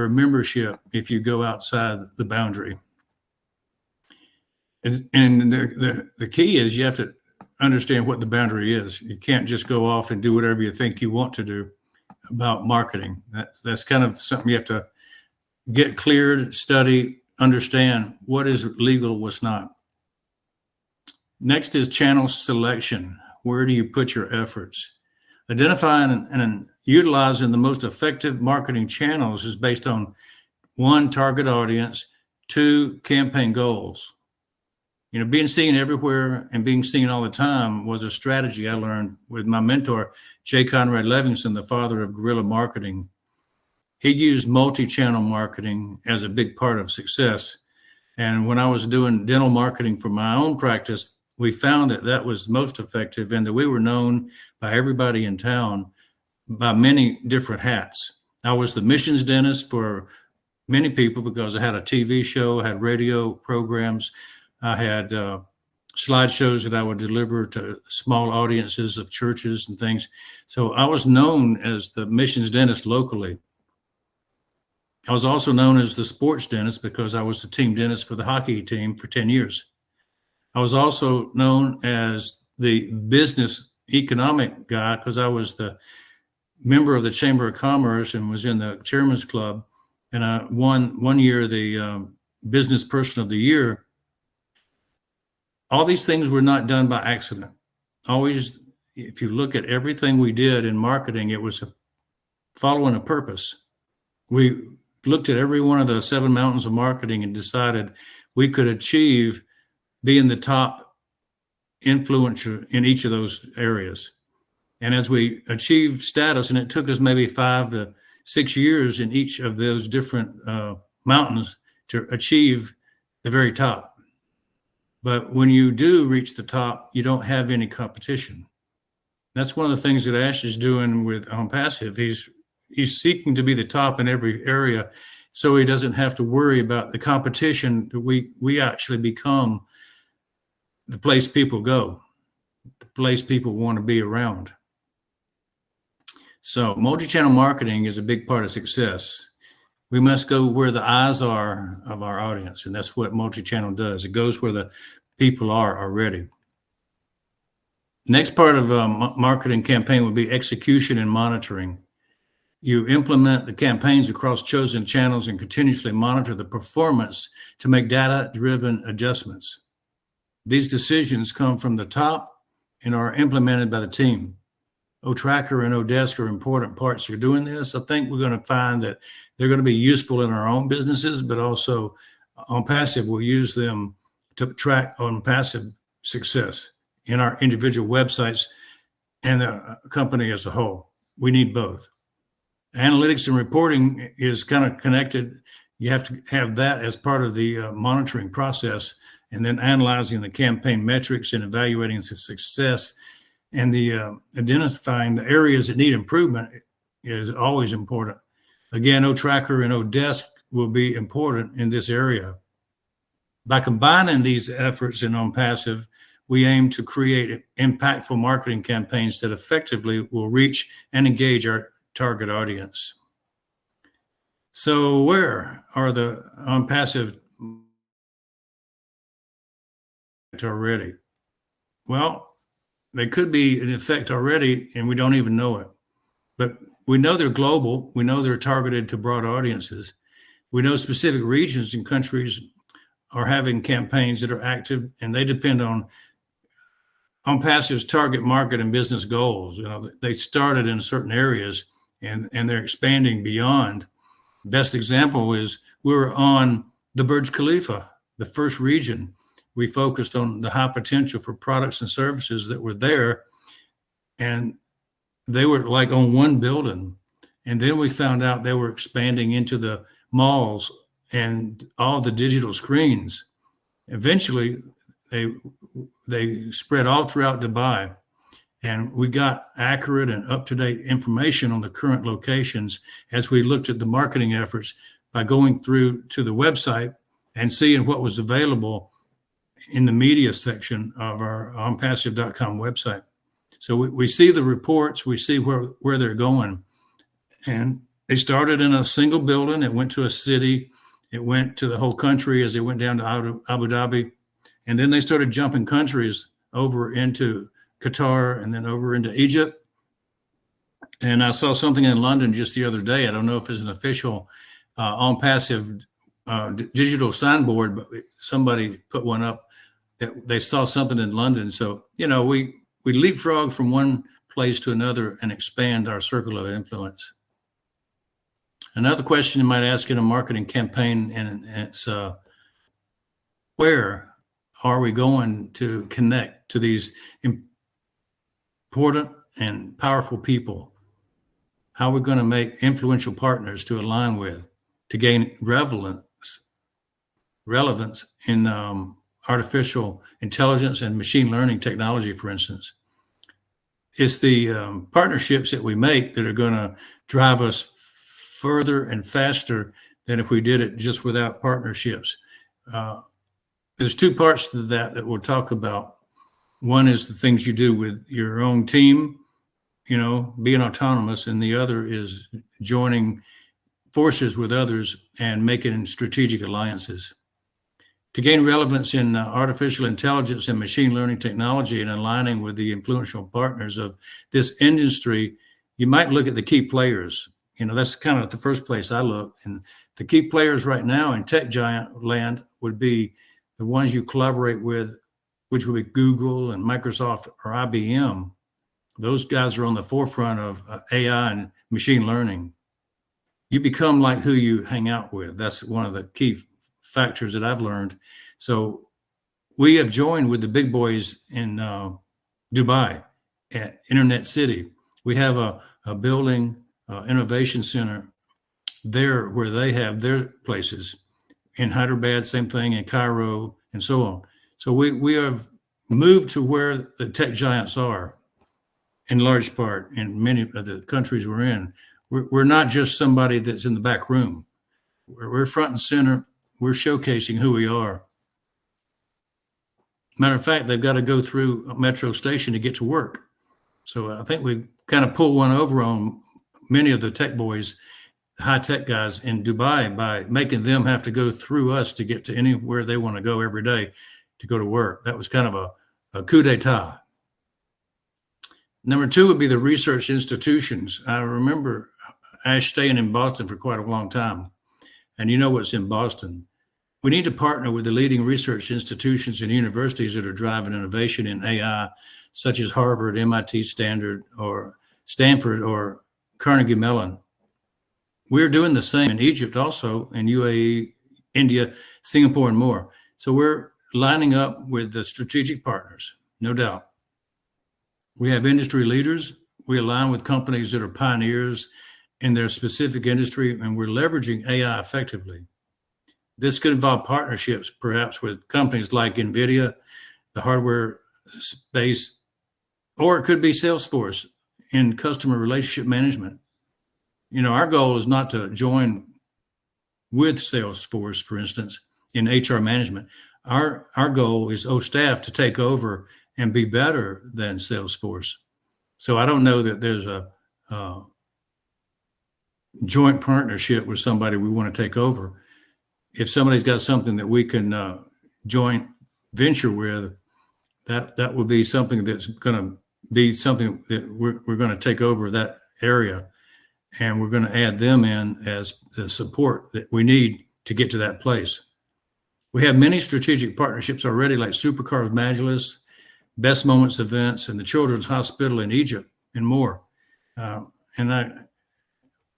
I: membership if you go outside the boundary. And the key is you have to understand what the boundary is. You can't just go off and do whatever you think you want to do about marketing. That's kind of something you have to get cleared, study, understand what is legal, what's not. Next is channel selection. Where do you put your efforts? Identifying and utilizing the most effective marketing channels is based on 1, target audience, 2, campaign goals. You know, being seen everywhere and being seen all the time was a strategy I learned with my mentor, J. Conrad Levinson, the father of guerrilla marketing. He used multi-channel marketing as a big part of success. And when I was doing dental marketing for my own practice, we found that that was most effective and that we were known by everybody in town by many different hats. I was the missions dentist for many people because I had a TV show, I had radio programs, I had slideshows that I would deliver to small audiences of churches and things. So I was known as the missions dentist locally. I was also known as the sports dentist because I was the team dentist for the hockey team for 10 years. I was also known as the business economic guy because I was the member of the Chamber of Commerce and was in the Chairman's Club. And I won one year the Business Person of the Year. All these things were not done by accident. Always, if you look at everything we did in marketing, it was following a purpose. We looked at every one of the 7 mountains of marketing and decided we could achieve being the top influencer in each of those areas. And as we achieved status, and it took us maybe 5 to 6 years in each of those different mountains to achieve the very top. But when you do reach the top, you don't have any competition. That's one of the things that Ash is doing with ONPASSIVE. He's seeking to be the top in every area, so he doesn't have to worry about the competition. We actually become the place people go, the place people want to be around. So multi-channel marketing is a big part of success. We must go where the eyes are of our audience, and that's what multi-channel does. It goes where the people are already. Next part of a marketing campaign would be execution and monitoring. You implement the campaigns across chosen channels and continuously monitor the performance to make data-driven adjustments. These decisions come from the top and are implemented by the team. O-Tracker and O-Desk are important parts of doing this. I think we're going to find that they're going to be useful in our own businesses, but also ONPASSIVE will use them to track ONPASSIVE success in our individual websites and the company as a whole. We need both. Analytics and reporting is kind of connected. You have to have that as part of the monitoring process, and then analyzing the campaign metrics and evaluating the success, and the identifying the areas that need improvement is always important. Again, O-Tracker and O-Desk will be important in this area. By combining these efforts in ONPASSIVE, we aim to create impactful marketing campaigns that effectively will reach and engage our target audience. So where are the ONPASSIVE already? Well, they could be in effect already, and we don't even know it. But we know they're global. We know they're targeted to broad audiences. We know specific regions and countries are having campaigns that are active, and they depend on ONPASSIVE's target market and business goals. You know, they started in certain areas, and they're expanding beyond. Best example is we were on the Burj Khalifa, the first region. We focused on the high potential for products and services that were there, and they were like on one building. And then we found out they were expanding into the malls and all the digital screens. Eventually, they spread all throughout Dubai. And we got accurate and up-to-date information on the current locations as we looked at the marketing efforts by going through to the website and seeing what was available in the media section of our onpassive.com website. So we see the reports, we see where they're going. And they started in a single building. It went to a city. It went to the whole country as they went down to Abu Dhabi. And then they started jumping countries over into Qatar and then over into Egypt. And I saw something in London just the other day. I don't know if it's an official ONPASSIVE digital signboard, but somebody put one up that they saw something in London. So, you know, we leapfrog from one place to another and expand our circle of influence. Another question you might ask in a marketing campaign, and it's where are we going to connect to these important and powerful people? How are we going to make influential partners to align with, to gain relevance in artificial intelligence and machine learning technology, for instance? It's the partnerships that we make that are going to drive us further and faster than if we did it just without partnerships. There's two parts to that we'll talk about. One is the things you do with your own team, you know, being autonomous, and the other is joining forces with others and making strategic alliances. To gain relevance in artificial intelligence and machine learning technology and aligning with the influential partners of this industry, you might look at the key players. That's kind of the first place I look. And the key players right now in tech giant land would be the ones you collaborate with, which would be Google and Microsoft or IBM. Those guys are on the forefront of AI and machine learning. You become like who you hang out with. That's one of the key factors that I've learned. So we have joined with the big boys in Dubai at Internet City. We have a building innovation center there where they have their places. In Hyderabad, same thing, in Cairo, and so on. So we have moved to where the tech giants are, in large part, in many of the countries we're in. We're not just somebody that's in the back room. We're front and center. We're showcasing who we are. Matter of fact, they've got to go through a metro station to get to work. So I think we kind of pull one over on many of the tech boys, high tech guys in Dubai, by making them have to go through us to get to anywhere they want to go every day to go to work. That was kind of a coup d'etat. Number two would be the research institutions. I remember Ash staying in Boston for quite a long time. And you know what's in Boston. We need to partner with the leading research institutions and universities that are driving innovation in AI, such as Harvard, MIT, Stanford, or Carnegie Mellon. We're doing the same in Egypt also, in UAE, India, Singapore, and more. So we're lining up with the strategic partners, no doubt. We have industry leaders. We align with companies that are pioneers in their specific industry, and we're leveraging AI effectively. This could involve partnerships, perhaps with companies like NVIDIA, the hardware space, or it could be Salesforce in customer relationship management. Our goal is not to join with Salesforce, for instance, in HR management. Our goal is staff to take over and be better than Salesforce. So I don't know that there's a joint partnership with somebody we want to take over. If somebody's got something that we can joint venture with, that would be something that's going to be something that we're going to take over that area, and we're going to add them in as the support that we need to get to that place. We have many strategic partnerships already, like Supercar with Magulus, Best Moments events, and the Children's Hospital in Egypt, and more. And I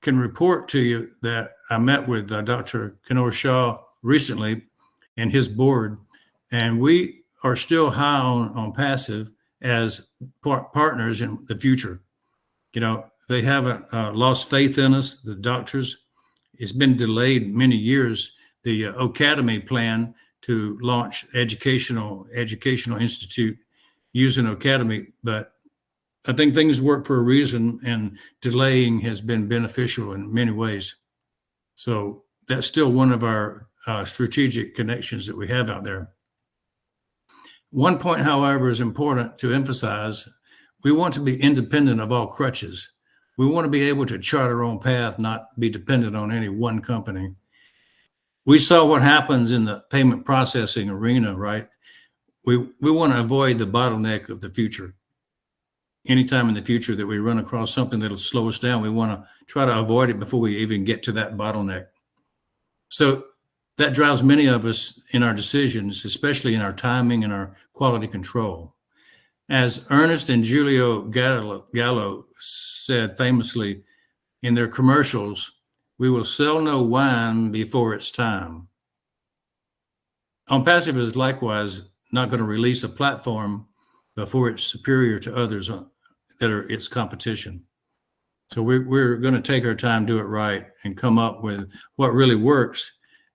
I: can report to you that I met with Dr. Kanor Shah recently and his board, and we are still high on ONPASSIVE as partners in the future. They haven't lost faith in us, the doctors. It's been delayed many years, the Academy plan to launch educational institute using Academy, but I think things work for a reason, and delaying has been beneficial in many ways. So that's still one of our strategic connections that we have out there. One point, however, is important to emphasize. We want to be independent of all crutches. We want to be able to chart our own path, not be dependent on any one company. We saw what happens in the payment processing arena, right? We want to avoid the bottleneck of the future. Anytime in the future that we run across something that'll slow us down, we want to try to avoid it before we even get to that bottleneck. So that drives many of us in our decisions, especially in our timing and our quality control. As Ernest and Julio Gallo said famously in their commercials, we will sell no wine before it's time. ONPASSIVE is likewise not going to release a platform before it's superior to others that are its competition. So we're going to take our time, do it right, and come up with what really works,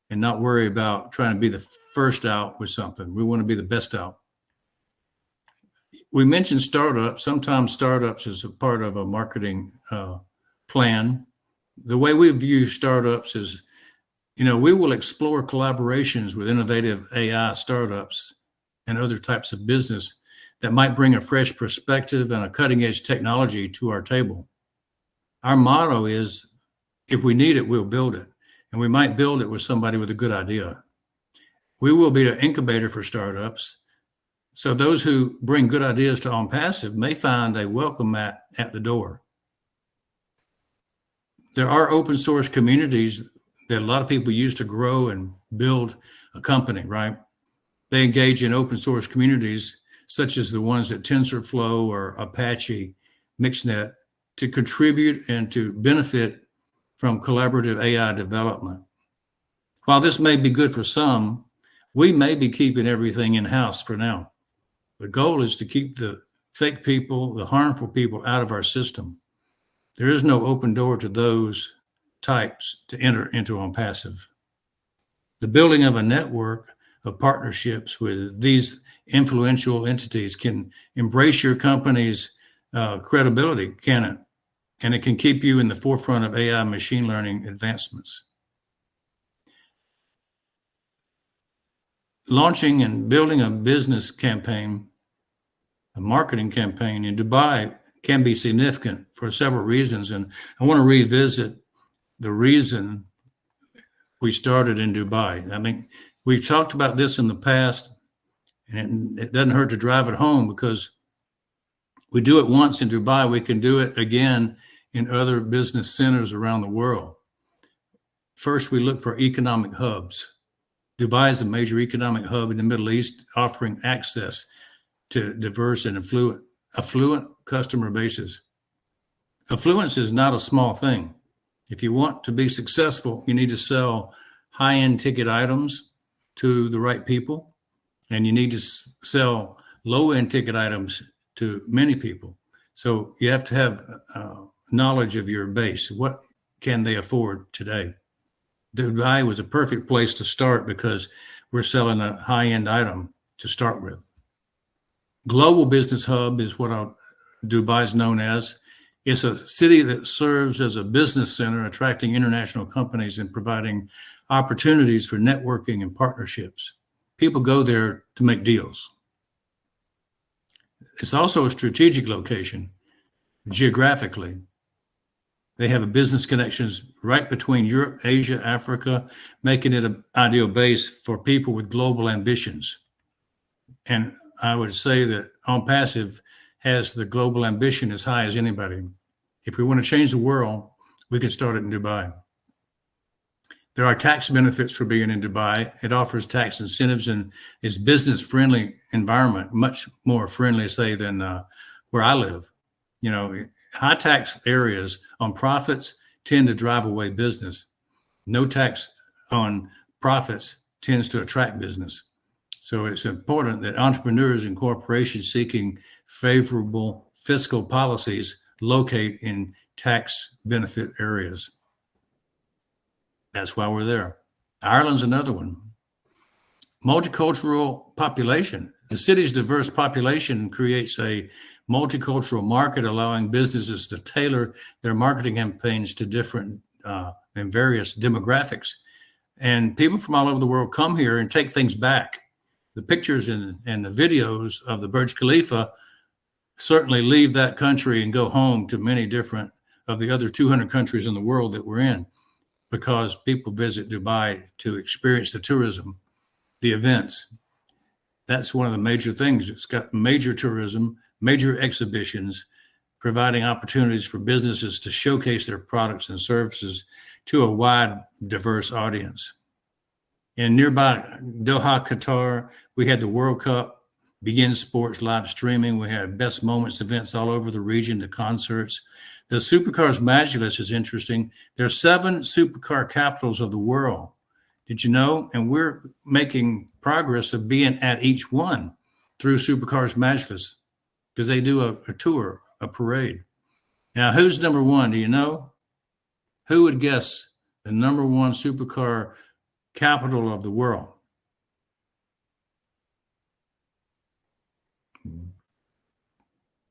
I: and not worry about trying to be the first out with something. We want to be the best out. We mentioned startups. Sometimes startups is a part of a marketing plan. The way we view startups is, we will explore collaborations with innovative AI startups and other types of business that might bring a fresh perspective and a cutting edge technology to our table. Our motto is, if we need it, we'll build it. And we might build it with somebody with a good idea. We will be an incubator for startups. So those who bring good ideas to ONPASSIVE may find a welcome mat at the door. There are open source communities that a lot of people use to grow and build a company, right? They engage in open source communities such as the ones at TensorFlow or Apache Mixnet to contribute and to benefit from collaborative AI development. While this may be good for some, we may be keeping everything in-house for now. The goal is to keep the fake people, the harmful people out of our system. There is no open door to those types to enter into ONPASSIVE. The building of a network of partnerships with these influential entities can embrace your company's credibility, can it? And it can keep you in the forefront of AI machine learning advancements. Launching and building a business campaign, a marketing campaign in Dubai can be significant for several reasons. And I want to revisit the reason we started in Dubai. I mean, we've talked about this in the past, and it doesn't hurt to drive it home because we do it once in Dubai, we can do it again in other business centers around the world. First, we look for economic hubs. Dubai is a major economic hub in the Middle East, offering access to diverse and affluent customer bases. Affluence is not a small thing. If you want to be successful, you need to sell high-end ticket items to the right people, and you need to sell low-end ticket items to many people. So you have to have knowledge of your base. What can they afford today? Dubai was a perfect place to start because we're selling a high-end item to start with. Global Business Hub is what Dubai is known as. It's a city that serves as a business center, attracting international companies and providing opportunities for networking and partnerships. People go there to make deals. It's also a strategic location geographically. They have business connections right between Europe, Asia, Africa, making it an ideal base for people with global ambitions. And I would say that ONPASSIVE has the global ambition as high as anybody. If we want to change the world, we can start it in Dubai. There are tax benefits for being in Dubai. It offers tax incentives and is business-friendly environment, much more friendly, say, than where I live. You know, high tax areas on profits tend to drive away business. No tax on profits tends to attract business. So it's important that entrepreneurs and corporations seeking favorable fiscal policies locate in tax benefit areas. That's why we're there. Ireland's another one. Multicultural population. The city's diverse population creates a multicultural market, allowing businesses to tailor their marketing campaigns to different and various demographics. And people from all over the world come here and take things back. The pictures and the videos of the Burj Khalifa certainly leave that country and go home to many different of the other 200 countries in the world that we're in, because people visit Dubai to experience the tourism, the events. That's one of the major things. It's got major tourism, major exhibitions, providing opportunities for businesses to showcase their products and services to a wide, diverse audience. In nearby Doha, Qatar, we had the World Cup, Begin Sports live streaming. We had Best Moments events all over the region, the concerts. The Supercars Majlis is interesting. There are 7 supercar capitals of the world. Did you know? And we're making progress of being at each one through Supercars Majlis, because they do a tour, a parade. Now, who's number one? Do you know? Who would guess the number one supercar capital of the world?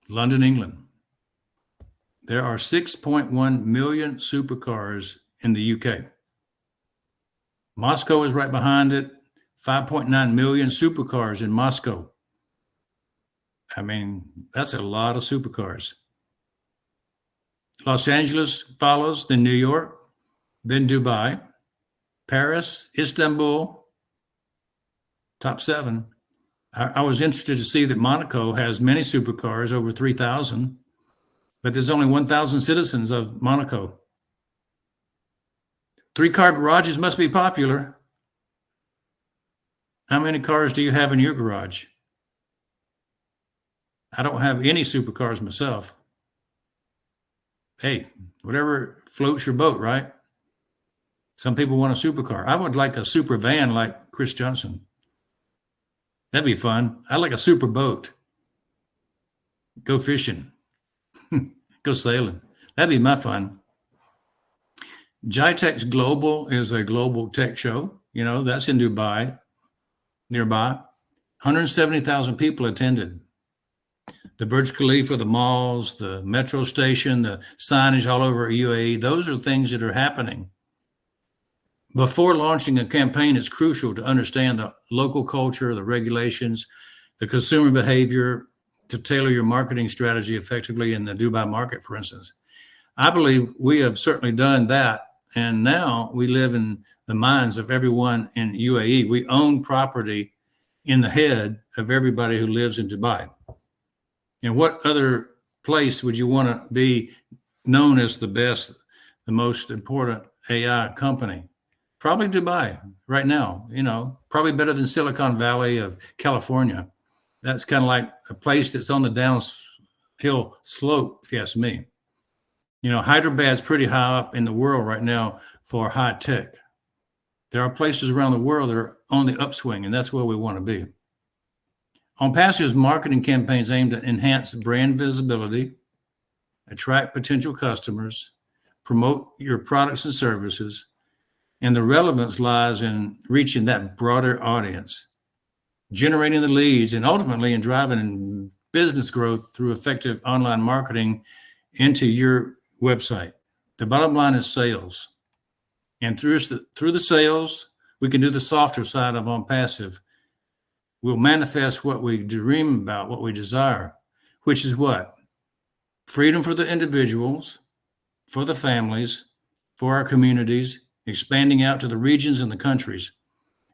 I: London, England. There are 6.1 million supercars in the UK. Moscow is right behind it. 5.9 million supercars in Moscow. I mean, that's a lot of supercars. Los Angeles follows, then New York, then Dubai, Paris, Istanbul, top 7. I was interested to see that Monaco has many supercars, over 3,000, but there's only 1,000 citizens of Monaco. 3-car garages must be popular. How many cars do you have in your garage? I don't have any supercars myself. Hey, whatever floats your boat, right? Some people want a supercar. I would like a super van like Chris Johnson. That'd be fun. I like a super boat. Go fishing. Go sailing. That'd be my fun. GITEX Global is a global tech show. You know, that's in Dubai, nearby. 170,000 people attended. The Burj Khalifa, the malls, the metro station, the signage all over UAE, those are things that are happening. Before launching a campaign, it's crucial to understand the local culture, the regulations, the consumer behavior to tailor your marketing strategy effectively in the Dubai market, for instance. I believe we have certainly done that. And now we live in the minds of everyone in UAE. We own property in the head of everybody who lives in Dubai. And what other place would you want to be known as the best, the most important AI company? Probably Dubai right now, you know, probably better than Silicon Valley of California. That's kind of like a place that's on the downhill slope, if you ask me. You know, Hyderabad's pretty high up in the world right now for high tech. There are places around the world that are on the upswing, and that's where we want to be. ONPASSIVE's marketing campaigns aim to enhance brand visibility, attract potential customers, promote your products and services, and the relevance lies in reaching that broader audience, generating the leads, and ultimately in driving business growth through effective online marketing into your website. The bottom line is sales. And through the sales, we can do the softer side of ONPASSIVE. We'll manifest what we dream about, what we desire, which is what? Freedom for the individuals, for the families, for our communities, expanding out to the regions and the countries,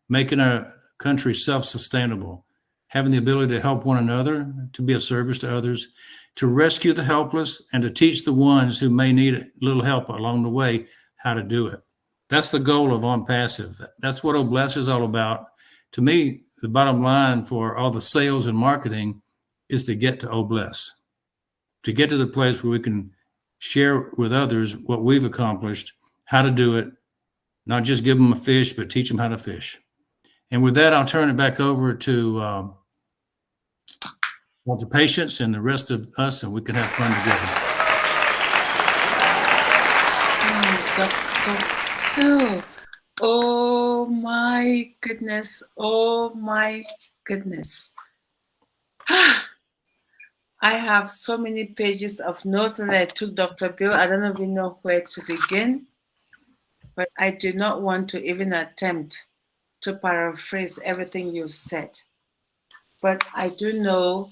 I: making our country self-sustainable, having the ability to help one another, to be a service to others, to rescue the helpless, and to teach the ones who may need a little help along the way how to do it. That's the goal of ONPASSIVE. That's what OBLESS is all about. To me, the bottom line for all the sales and marketing is to get to OBLESS, to get to the place where we can share with others what we've accomplished, how to do it, not just give them a fish, but teach them how to fish. And with that, I'll turn it back over to Dr. Patience and the rest of us, and we can have fun together.
E: Oh my goodness. Oh my goodness. I have so many pages of notes that I took, Dr. Bill. I don't even know where to begin, but I do not want to even attempt to paraphrase everything you've said. But I do know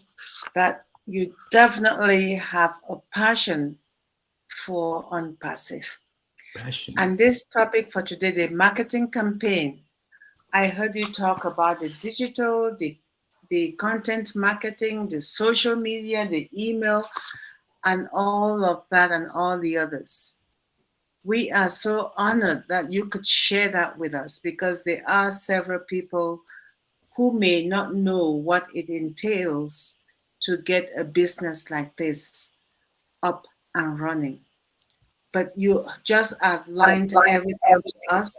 E: that you definitely have a passion for ONPASSIVE.
I: Passion.
E: And this topic for today, the marketing campaign, I heard you talk about the digital, the content marketing, the social media, the email, and all of that and all the others. We are so honored that you could share that with us, because there are several people who may not know what it entails to get a business like this up and running. But you just outlined everything to us,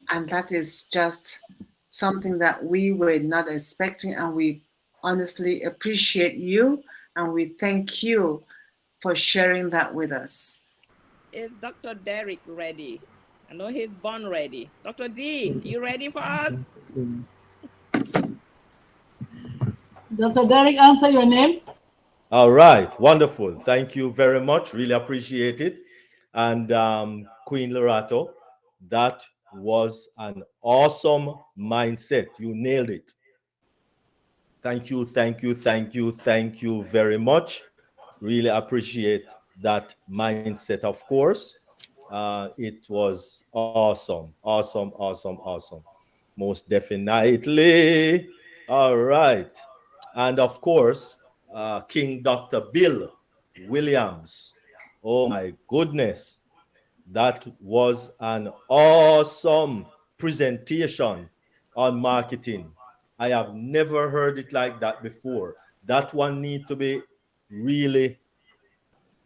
E: and that is just something that we were not expecting, and we honestly appreciate you, and we thank you for sharing that with us.
A: Is Dr. Derek ready? I know he's born ready. Dr. D, you ready for us?
C: Dr. Derek, answer your name.
D: All right, wonderful. Thank you very much. Really appreciate it. And Queen Lerato, that was an awesome mindset. You nailed it. Thank you, thank you, thank you, thank you very much. Really appreciate that mindset, of course. It was awesome, awesome, awesome, awesome. Most definitely. All right. And of course, King Dr. Bill Williams. Oh my goodness. That was an awesome presentation on marketing. I have never heard it like that before. That one need to be really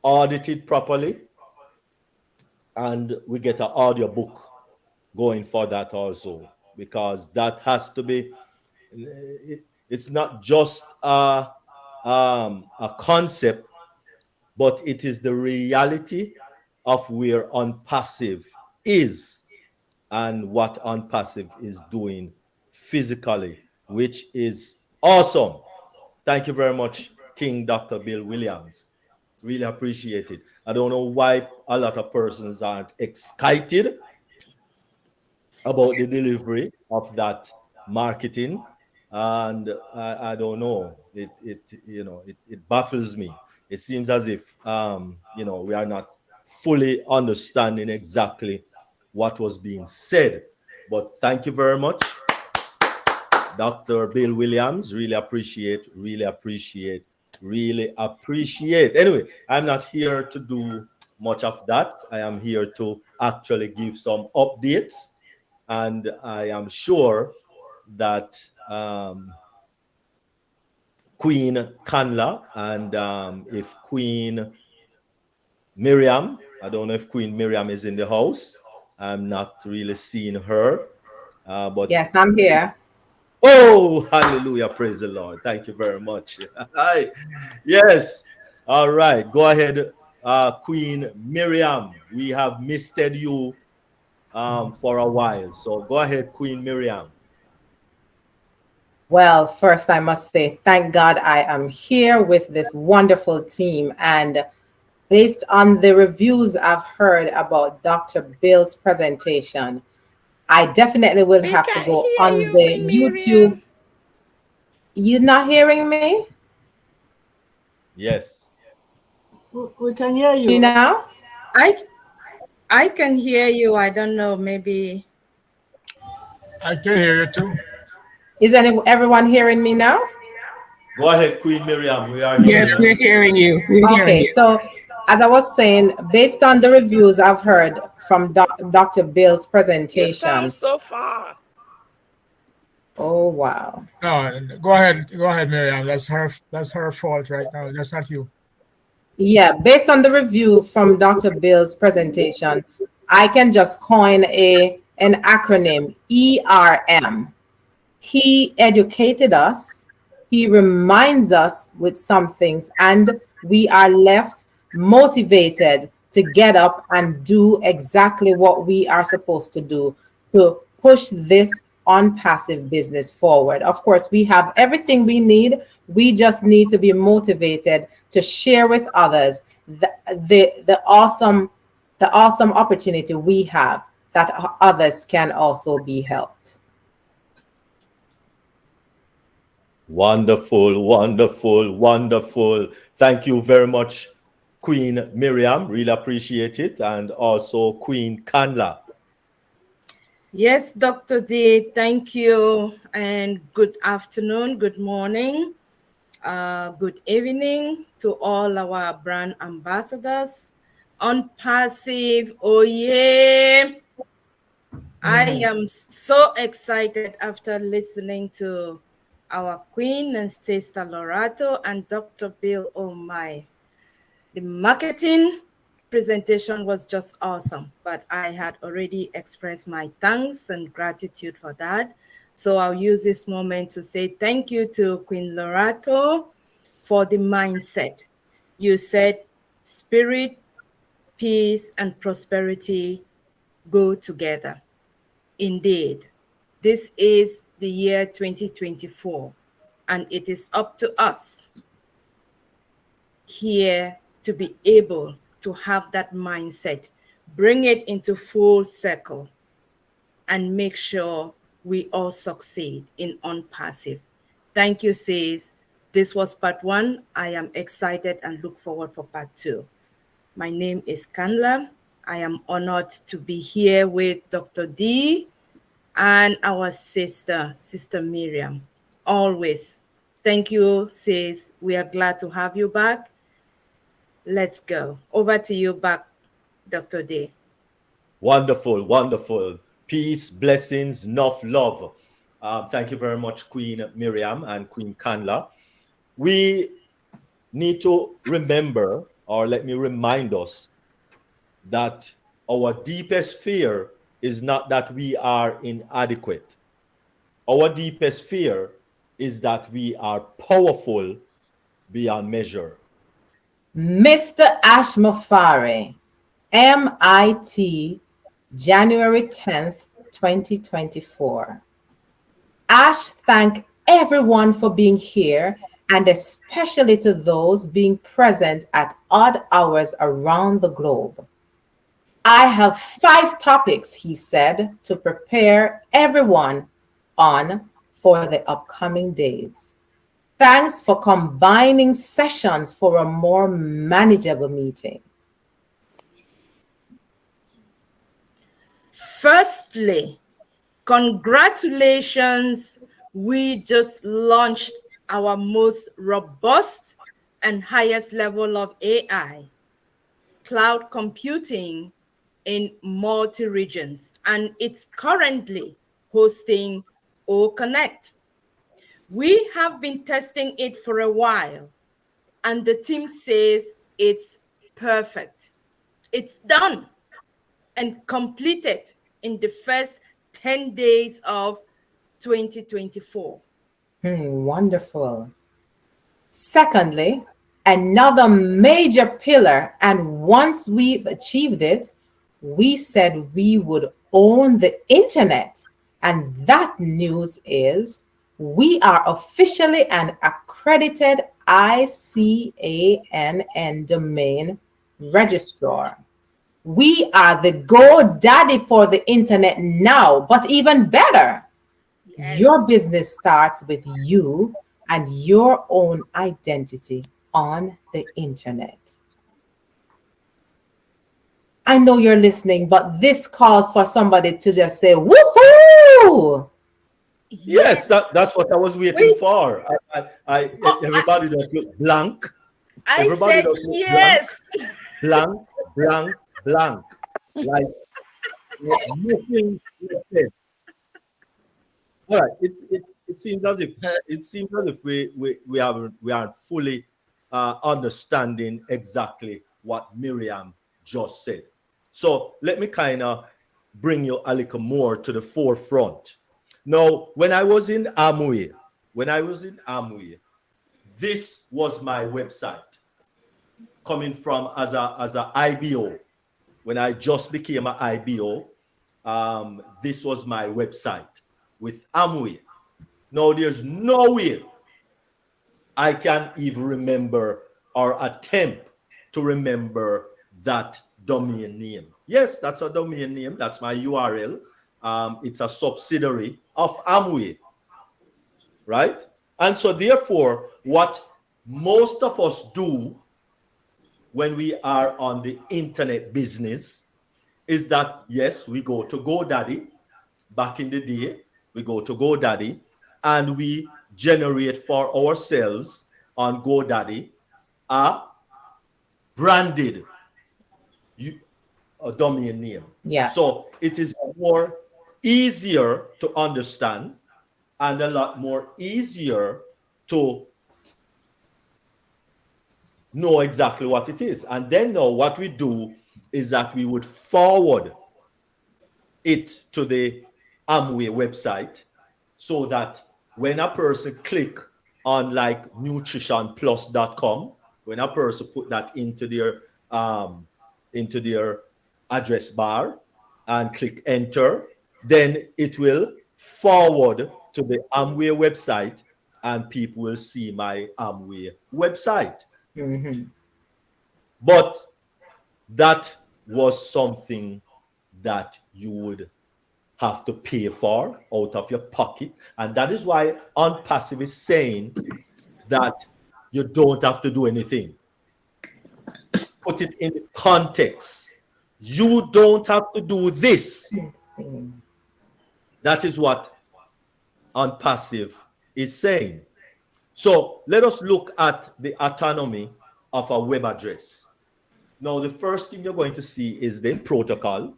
D: audited properly, and we get an audio book going for that also, because that has to be, it's not just a concept, but it is the reality of where ONPASSIVE is and what ONPASSIVE is doing physically, which is awesome. Thank you very much, King Dr. Bill Williams. Really appreciate it. I don't know why a lot of persons aren't excited about the delivery of that marketing, and I don't know. It baffles me. It seems as if we are not fully understanding exactly what was being said. But thank you very much, Dr. Bill Williams. Really appreciate, really appreciate, really appreciate. Anyway, I'm not here to do much of that. I am here to actually give some updates, and I am sure that Queen Kanla and if Queen Miriam, I don't know if Queen Miriam is in the house. I'm not really seeing her. But
J: yes, I'm here.
D: Oh, hallelujah. Praise the Lord. Thank you very much. Hi. Yes. All right. Go ahead, Queen Miriam. We have misted you for a while. So go ahead, Queen Miriam.
J: Well, first, I must say, thank God I am here with this wonderful team. And based on the reviews I've heard about Dr. Bill's presentation, I definitely will have to go on the YouTube. You're not hearing me?
D: Yes.
C: We can hear you.
J: You now?
A: I can hear you. I don't know, maybe.
K: I can hear you too.
J: Is everyone hearing me now?
D: Go ahead, Queen Miriam. We are hearing
L: Yes, we're hearing you.
J: Okay, so as I was saying, based on the reviews I've heard from Dr. Bill's presentation.
A: You sound so far.
J: Oh, wow.
K: No, go ahead, Miriam. That's her fault right now. That's not you.
J: Yeah, based on the review from Dr. Bill's presentation, I can just coin an acronym, ERM. He educated us, he reminds us with some things, and we are left motivated to get up and do exactly what we are supposed to do to push this ONPASSIVE business forward. Of course, we have everything we need. We just need to be motivated to share with others the awesome opportunity we have, that others can also be helped.
D: Wonderful, wonderful, wonderful. Thank you very much, Queen Miriam. Really appreciate it. And also Queen Kanla.
A: Yes, Dr. D, thank you. And good afternoon, good morning, good evening to all our brand ambassadors. ONPASSIVE, oh yeah. I am so excited after listening to our Queen and Sister Lerato and Dr. Bill. Oh my. The marketing presentation was just awesome, but I had already expressed my thanks and gratitude for that. So I'll use this moment to say thank you to Queen Lerato for the mindset. You said spirit, peace, and prosperity go together. Indeed, this is the year 2024, and it is up to us here to be able to have that mindset, bring it into full circle, and make sure we all succeed in ONPASSIVE. Thank you, sis. This was part 1. I am excited and look forward for part 2. My name is Kanla. I am honored to be here with Dr. D
L: and our Sister Miriam. Always. Thank you, sis. We are glad to have you back. Let's go. Over to you back, Dr. Day.
D: Wonderful, wonderful. Peace, blessings, enough love. Thank you very much, Queen Miriam and Queen Kanla. We need to remember, or let me remind us, that our deepest fear is not that we are inadequate. Our deepest fear is that we are powerful beyond measure.
J: Mr. Ashmafari, MIT, January 10th, 2024. Ash thank everyone for being here, and especially to those being present at odd hours around the globe. I have 5 topics, he said, to prepare everyone on for the upcoming days. Thanks for combining sessions for a more manageable meeting.
L: Firstly, congratulations. We just launched our most robust and highest level of AI, cloud computing in multi-regions, and it's currently hosting O-Connect. We have been testing it for a while, and the team says it's perfect. It's done and completed in the first 10 days of 2024.
J: Wonderful. Secondly, another major pillar, and once we've achieved it, we said we would own the internet. And that news is we are officially an accredited ICANN domain registrar. We are the GoDaddy for the internet now, but even better, your business starts with you and your own identity on the internet. I know you're listening, but this calls for somebody to just say, woohoo!
D: Yes, that's what I was waiting for. Everybody just look blank. Everybody
L: said
D: just look
L: yes.
D: Blank, blank, blank. Like nothing was said. All right. It seems as if we aren't fully understanding exactly what Miriam just said. So let me kind of bring you a little more to the forefront. Now, when I was in Amway, this was my website coming from as a IBO. When I just became an IBO, this was my website with Amway. Now, there's no way I can even remember or attempt to remember that domain name. Yes, that's a domain name. That's my URL. It's a subsidiary of Amway, right? And so therefore, what most of us do when we are on the internet business is that, yes, we go to GoDaddy. Back in the day, we go to GoDaddy and we generate for ourselves on GoDaddy a branded a domain name.
J: Yeah.
D: So it is more easier to understand and a lot more easier to know exactly what it is. And then now what we do is that we would forward it to the Amway website so that when a person click on like nutritionplus.com, when a person put that into their address bar and click enter, then it will forward to the Amway website and people will see my Amway website. But that was something that you would have to pay for out of your pocket. And that is why ONPASSIVE is saying that you don't have to do anything. Put it in context. You don't have to do this. That is what ONPASSIVE is saying. So let us look at the autonomy of a web address. Now, the first thing you're going to see is the protocol,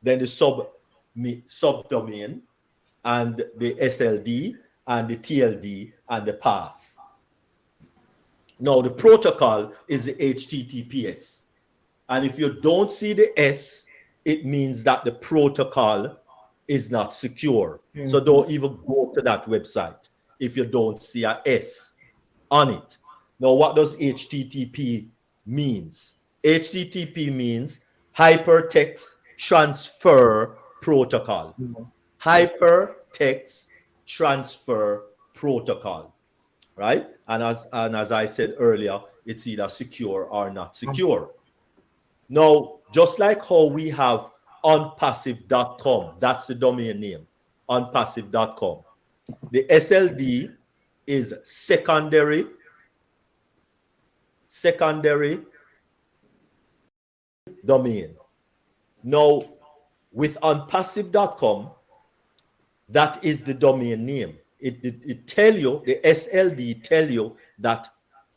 D: then the subdomain, and the SLD, and the TLD, and the path. Now, the protocol is the HTTPS. And if you don't see the S, it means that the protocol is not secure. So don't even go to that website if you don't see a S on it. Now, what does HTTP means? HTTP means Hypertext Transfer Protocol. Hypertext Transfer Protocol, right? And as I said earlier, it's either secure or not secure. Now, just like how we have onpassive.com, that's the domain name, onpassive.com. The SLD is secondary domain. Now, with onpassive.com, that is the domain name. It tell you, the SLD tell you that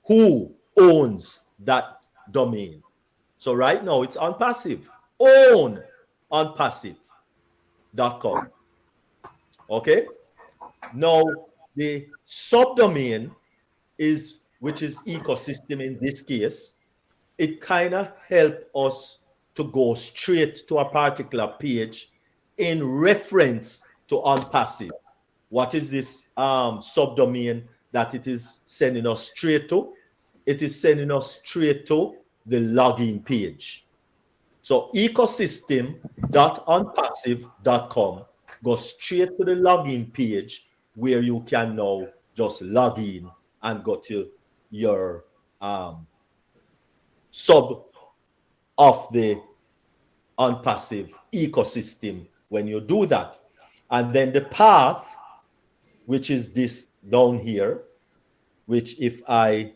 D: who owns that domain. So right now it's ONPASSIVE. Own onpassive.com. Okay? Now the subdomain is, which is ecosystem in this case, it kind of help us to go straight to a particular page in reference to ONPASSIVE. What is this subdomain that it is sending us straight to? It is sending us straight to the login page. So ecosystem.onpassive.com goes straight to the login page where you can now just log in and go to your sub of the ONPASSIVE ecosystem when you do that. And then the path, which is this down here, which if I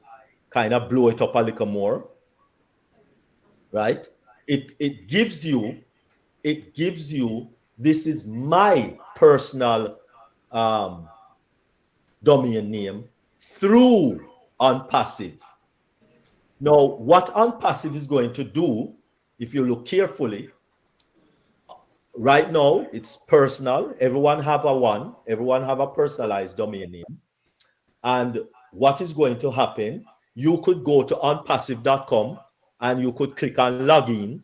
D: kind of blow it up a little more, right? It gives you, this is my personal domain name through ONPASSIVE. Now, what ONPASSIVE is going to do, if you look carefully, right now it's personal. Everyone have a personalized domain name. And what is going to happen, you could go to onpassive.com and you could click on login,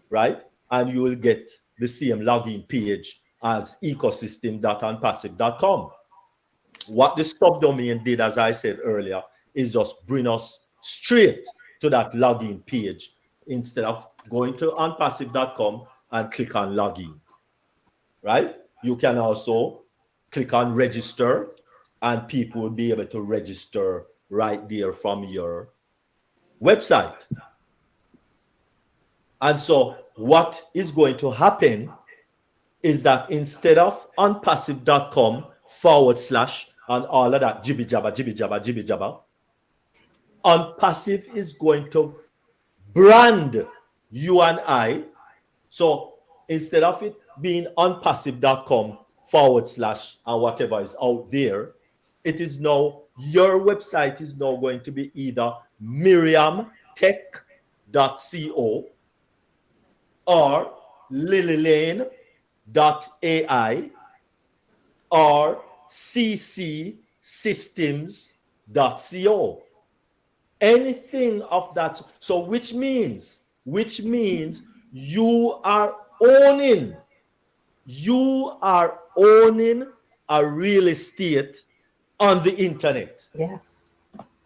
D: right? And you will get the same login page as ecosystem.onpassive.com. What the subdomain did, as I said earlier, is just bring us straight to that login page instead of going to onpassive.com and click on login, right? You can also click on register and people will be able to register right there from your website. And so what is going to happen is that instead of onpassive.com / and all of that jibby jabba, ONPASSIVE is going to brand you and I. So instead of it being onpassive.com / and whatever is out there, it is now, your website is now going to be either miriamtech.co or lilylane.ai or ccsystems.co. Anything of that. So which means you are owning a real estate on the internet.
J: Yes.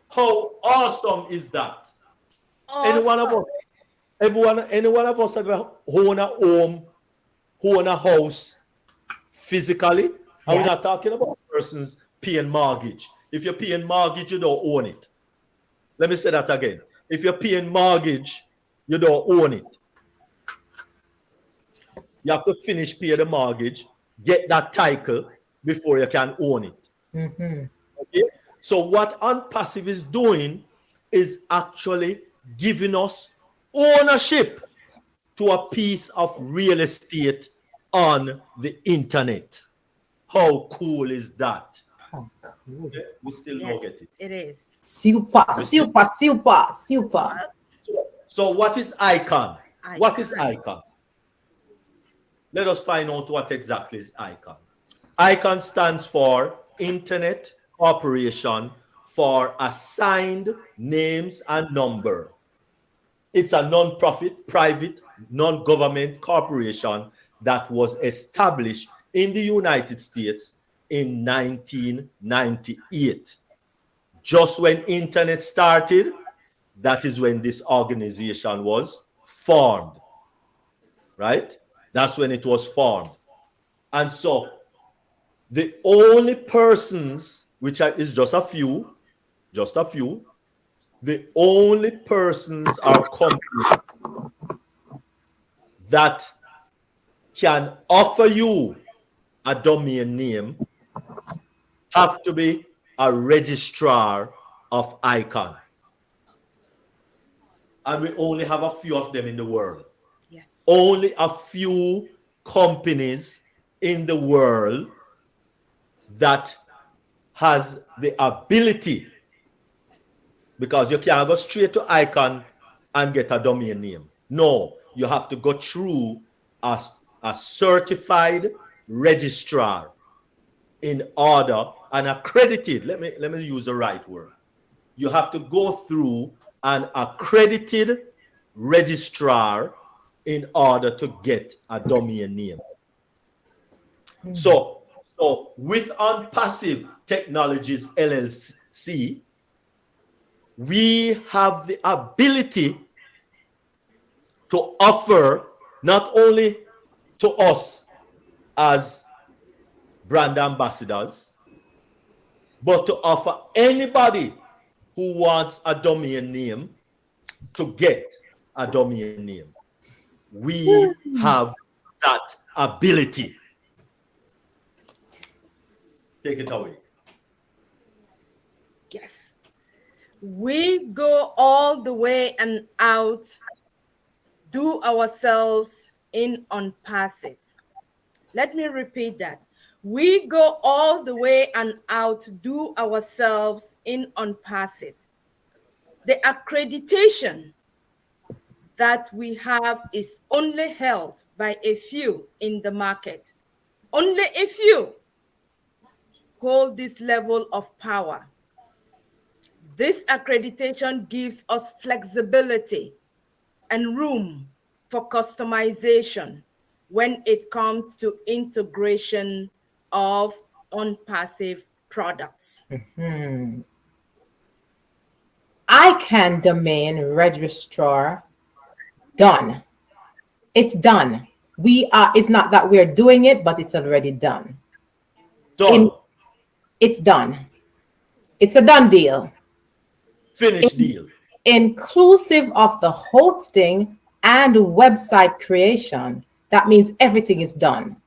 D: How awesome is that?
L: Awesome.
D: Any one of us ever own a home, own a house physically? Yes. And we're not talking about persons paying mortgage. If you're paying mortgage, you don't own it. Let me say that again. If you're paying mortgage, you don't own it. You have to finish pay the mortgage, get that title before you can own it.
J: Mm-hmm.
D: Okay? So what ONPASSIVE is doing is actually giving us ownership to a piece of real estate on the internet. How cool is that?
J: Oh, cool.
D: We still
L: Yes,
D: don't get it.
L: it is.
J: Super, super, super, super.
D: So what is ICON? What is
L: Icon.
D: ICON? Let us find out what exactly is ICON. ICON stands for Internet Corporation for Assigned Names and Number. It's a non-profit, private, non-government corporation that was established in the United States in 1998. Just when internet started, that is when this organization was formed, right? That's when it was formed. And so the only persons, which is just a few, the only persons are companies that can offer you a domain name have to be a registrar of ICON. And we only have a few of them in the world.
L: Yes.
D: Only a few companies in the world that has the ability, because you can't go straight to ICON and get a domain name. No, you have to go through a certified registrar in order, and accredited, let me use the right word. You have to go through an accredited registrar in order to get a domain name. So with ONPASSIVE Technologies LLC, we have the ability to offer not only to us as brand ambassadors, but to offer anybody who wants a domain name to get a domain name. We have that ability. Take it away.
L: Yes. We go all the way and out, do ourselves in ONPASSIVE. Let me repeat that. We go all the way and out, do ourselves in ONPASSIVE. The accreditation that we have is only held by a few in the market. Only a few hold this level of power. This accreditation gives us flexibility and room for customization when it comes to integration of ONPASSIVE products.
J: ICANN domain registrar done. It's done. It's not that we're doing it, but it's already done. It's done. It's a done deal.
D: Finished deal.
J: Inclusive of the hosting and website creation. That means everything is done.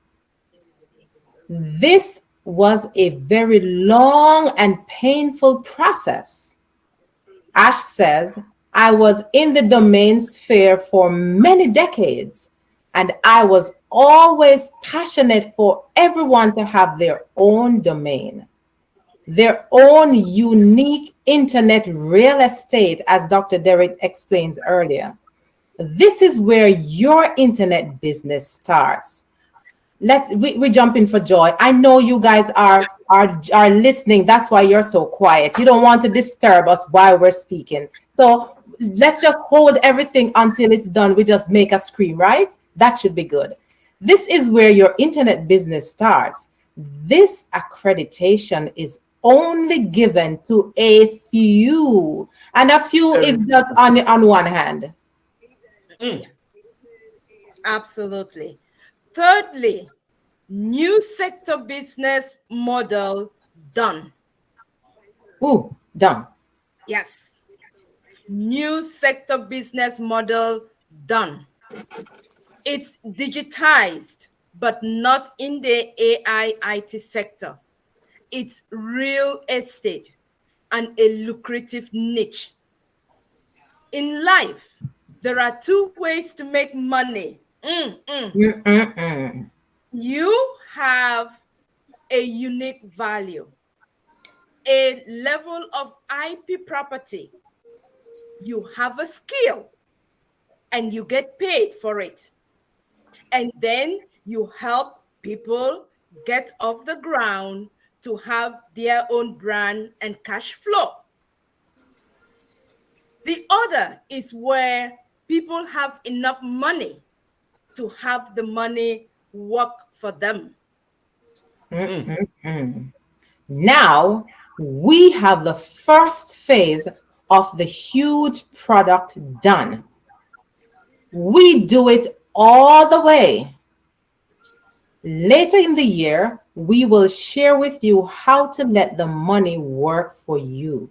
J: This was a very long and painful process. Ash says, I was in the domain sphere for many decades, and I was always passionate for everyone to have their own domain, their own unique internet real estate, as Dr. Derek explains earlier. This is where your internet business starts. We jump in for joy. I know you guys are listening. That's why you're so quiet. You don't want to disturb us while we're speaking. So let's just hold everything until it's done. We just make a scream, right? That should be good. This is where your internet business starts. This accreditation is only given to a few, and a few is just on one hand.
L: Absolutely. Thirdly, new sector business model done.
J: Ooh, done.
L: Yes. New sector business model done. It's digitized, but not in the AI IT sector. It's real estate and a lucrative niche. In life, there are two ways to make money. You have a unique value, a level of IP property. You have a skill and you get paid for it. And then you help people get off the ground to have their own brand and cash flow. The other is where people have enough money to have the money work for them.
J: Now we have the first phase of the huge product done. We do it all the way. Later in the year, we will share with you how to let the money work for you.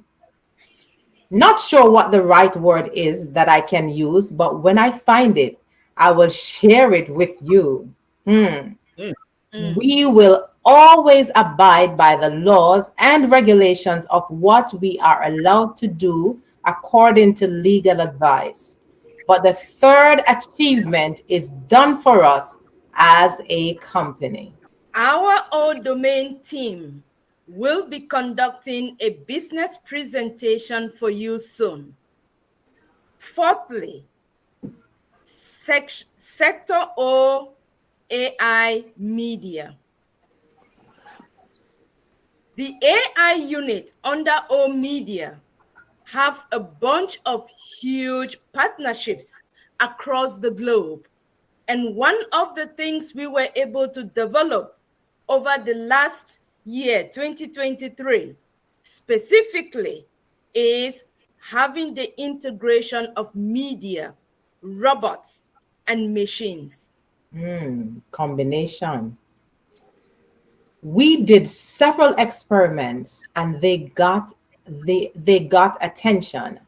J: Not sure what the right word is that I can use, but when I find it, I will share it with you. We will always abide by the laws and regulations of what we are allowed to do according to legal advice. But the third achievement is done for us as a company.
L: Our own domain team will be conducting a business presentation for you soon. Fourthly, Sector O AI Media. The AI unit under O Media have a bunch of huge partnerships across the globe. And one of the things we were able to develop over the last year, 2023, specifically, is having the integration of media, robots, and machines.
J: Combination. We did several experiments and they got attention.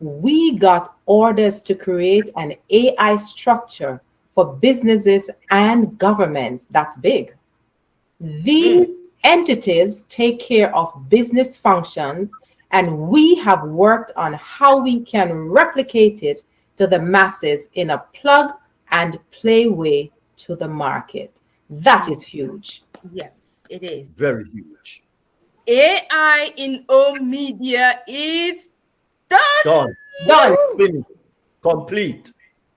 J: We got orders to create an AI structure for businesses and governments. That's big. These entities take care of business functions, and we have worked on how we can replicate it to the masses in a plug and play way to the market. That is huge.
L: Yes, it is.
D: Very huge.
L: AI in O Media is done.
D: Finished. Complete.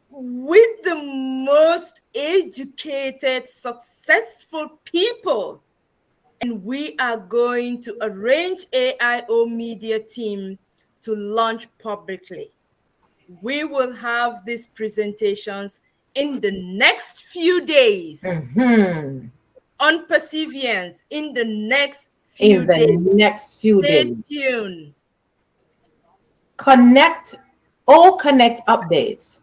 L: With the most educated, successful people. And we are going to arrange AIO Media team to launch publicly. We will have these presentations in the next few days. On Perseverance in the next few days. Stay tuned.
J: Connect updates,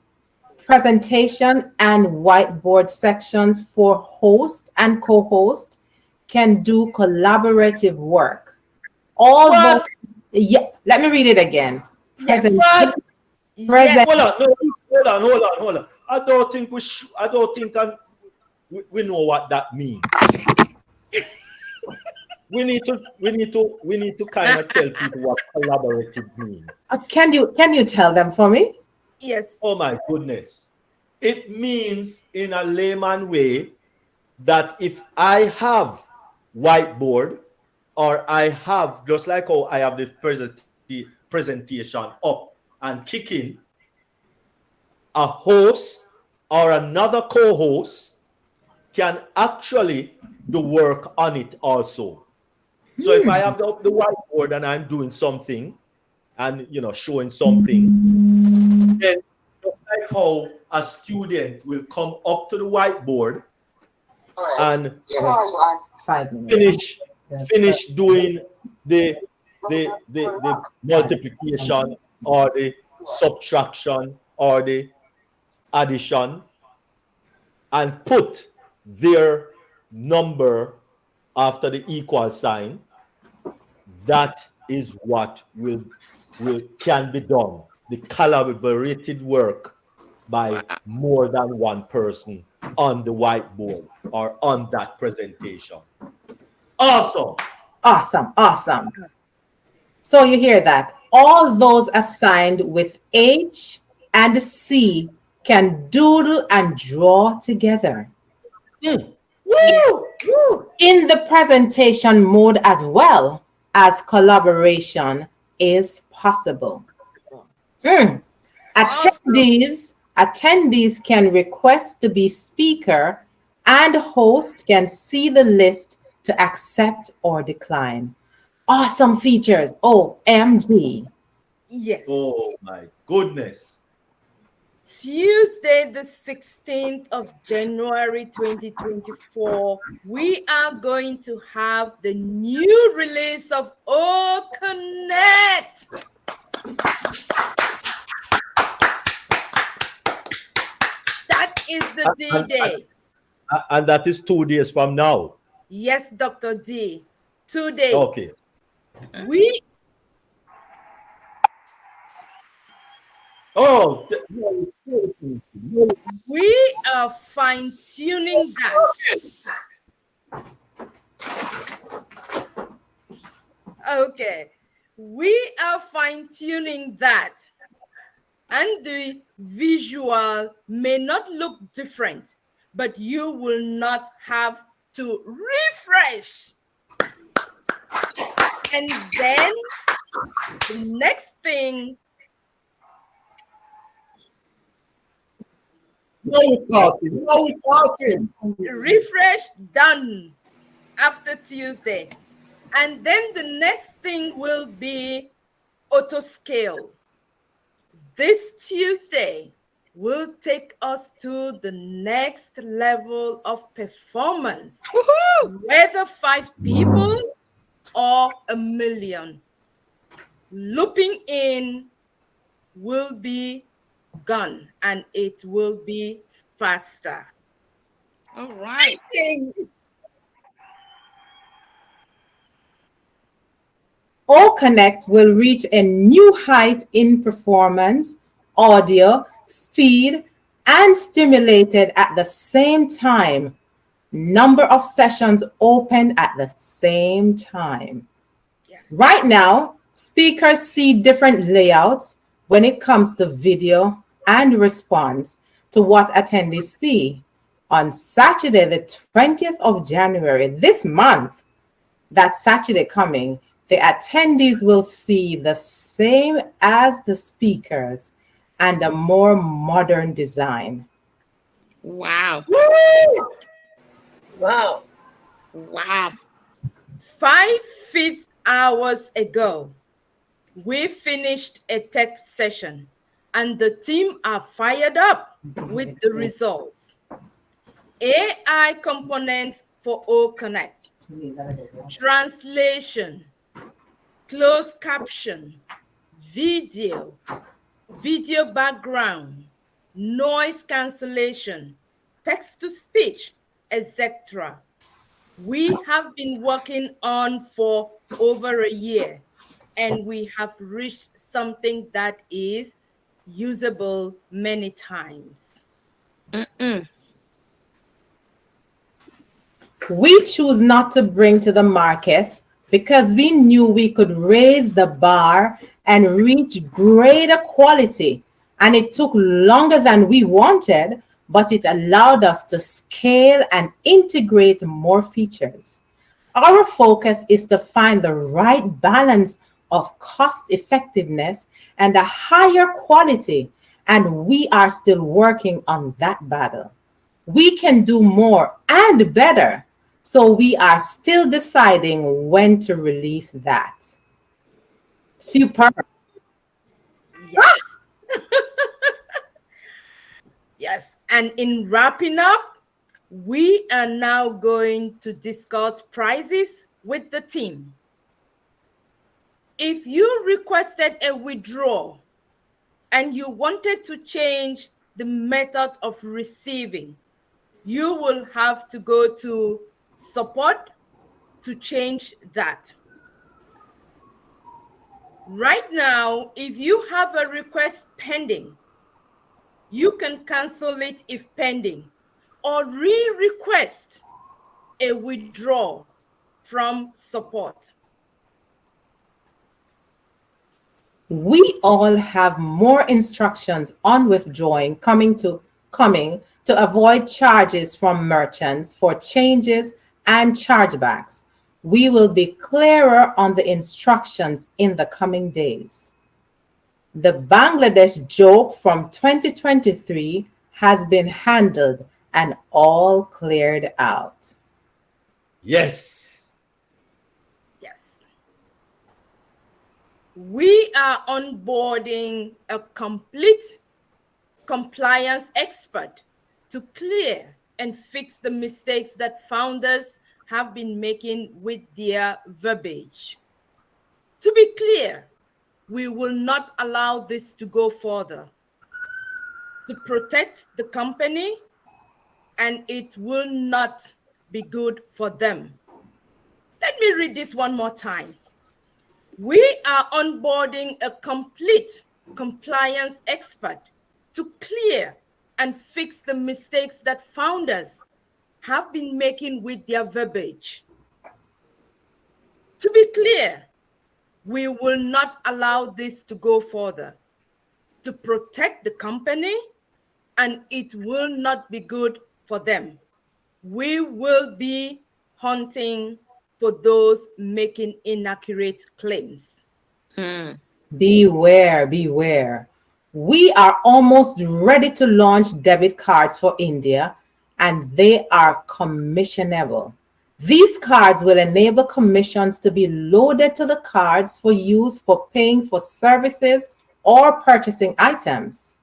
J: presentation and whiteboard sections for host and co-host can do collaborative work. Let me read it again.
D: Hold on. I don't think we know what that means. we need to kind of tell people what collaborative means.
J: Can you tell them for me?
L: Yes.
D: Oh my goodness. It means in a layman way that if I have whiteboard, or I have, just like how I have the presentation up and kicking, a host or another co-host can actually do work on it also. So if I have the whiteboard and I'm doing something and showing something, then just like how a student will come up to the whiteboard and finish doing the multiplication or the subtraction or the addition and put their number after the equal sign. That is what can be done. The collaborated work by more than one person on the whiteboard or on that presentation. Awesome.
J: So you hear that. All those assigned with H and C can doodle and draw together. Woo! Woo! In the presentation mode as well as collaboration is possible. Mm. Attendees can request to be speaker and host can see the list to accept or decline. Awesome features. OMG.
L: Yes.
D: Oh my goodness.
L: Tuesday, the 16th of January 2024, we are going to have the new release of O Connect. That is the D-Day.
D: And that is 2 days from now.
L: Yes, Dr. D. 2 days.
D: Okay.
L: We are fine-tuning that. Okay. We are fine-tuning that. And the visual may not look different, but you will not have to refresh. And then the next thing.
M: Now we're talking.
L: Refresh, done after Tuesday. And then the next thing will be auto scale. This Tuesday will take us to the next level of performance, whether 5 people or 1 million. Looping in will be gone and it will be faster.
A: All right.
J: O Connect will reach a new height in performance, audio, speed, and stimulated at the same time. Number of sessions open at the same time. Yes. Right now, speakers see different layouts when it comes to video and response to what attendees see. On Saturday, the 20th of January, this month, that Saturday coming, the attendees will see the same as the speakers and a more modern design.
A: Wow.
J: Woo!
A: Wow. Wow.
L: 5 hours ago, we finished a tech session and the team are fired up with the results. AI components for O Connect, translation, closed caption, video background, noise cancellation, text to speech, etc. We have been working on for over a year and we have reached something that is usable many times.
J: We choose not to bring to the market because we knew we could raise the bar and reach greater quality. And it took longer than we wanted, but it allowed us to scale and integrate more features. Our focus is to find the right balance of cost effectiveness and a higher quality, and we are still working on that battle. We can do more and better, so we are still deciding when to release that. Super.
L: Yes. Yes, and in wrapping up, we are now going to discuss prices with the team. If you requested a withdrawal and you wanted to change the method of receiving, you will have to go to support to change that. Right now, if you have a request pending, you can cancel it if pending or re-request a withdrawal from support.
J: We all have more instructions on withdrawing coming to avoid charges from merchants for changes and chargebacks. We will be clearer on the instructions in the coming days. The Bangladesh joke from 2023 has been handled and all cleared out.
D: Yes.
L: Yes. We are onboarding a complete compliance expert to clear and fix the mistakes that founders have been making with their verbiage. To be clear, we will not allow this to go further. To protect the company, and it will not be good for them. Let me read this one more time. We are onboarding a complete compliance expert to clear and fix the mistakes that founders have been making with their verbiage. To be clear, we will not allow this to go further. To protect the company, and it will not be good for them. We will be hunting for those making inaccurate claims.
J: Beware, beware. We are almost ready to launch debit cards for India, and they are commissionable. These cards will enable commissions to be loaded to the cards for use for paying for services or purchasing items.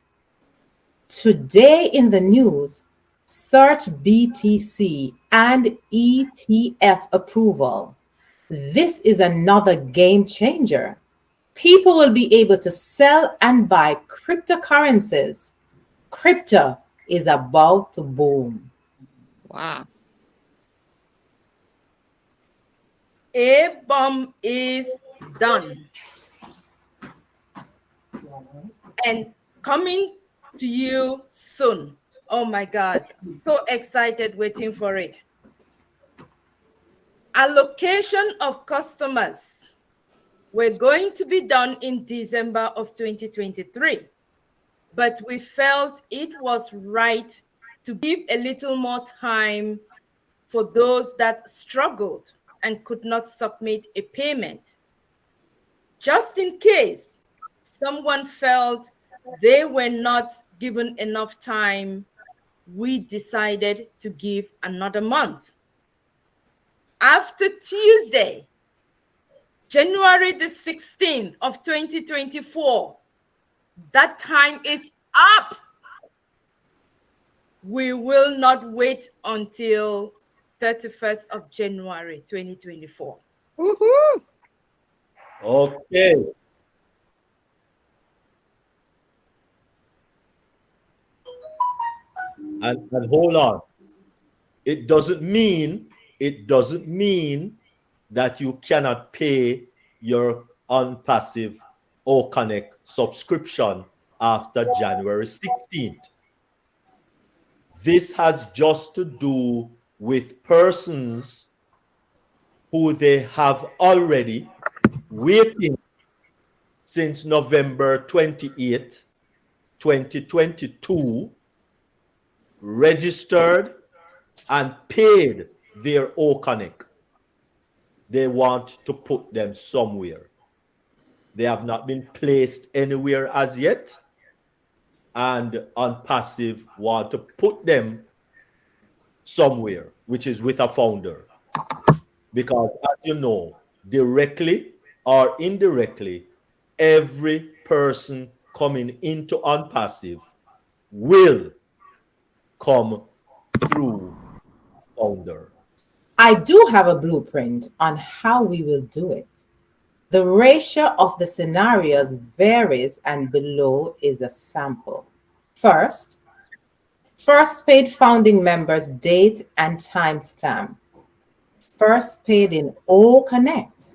J: Today in the news, search BTC and ETF approval. This is another game changer. People will be able to sell and buy cryptocurrencies. Crypto is about to boom.
A: Wow.
L: A-bomb is done and coming to you soon. Oh my God, so excited waiting for it. Allocation of customers were going to be done in December of 2023, but we felt it was right to give a little more time for those that struggled and could not submit a payment. Just in case someone felt they were not given enough time, we decided to give another month. After Tuesday, January the 16th of 2024, that time is up. We will not wait until 31st of January 2024.
A: Woohoo!
D: Okay. And hold on. It doesn't mean that you cannot pay your ONPASSIVE or Connect subscription after January 16th. This has just to do with persons who they have already waiting since November 28, 2022, registered and paid their OConnect. They want to put them somewhere. They have not been placed anywhere as yet, and ONPASSIVE want to put them somewhere, which is with a founder. Because as you know, directly or indirectly, every person coming into ONPASSIVE will come through founder.
J: I do have a blueprint on how we will do it. The ratio of the scenarios varies, and below is a sample. First paid founding members date and timestamp. First paid in O Connect.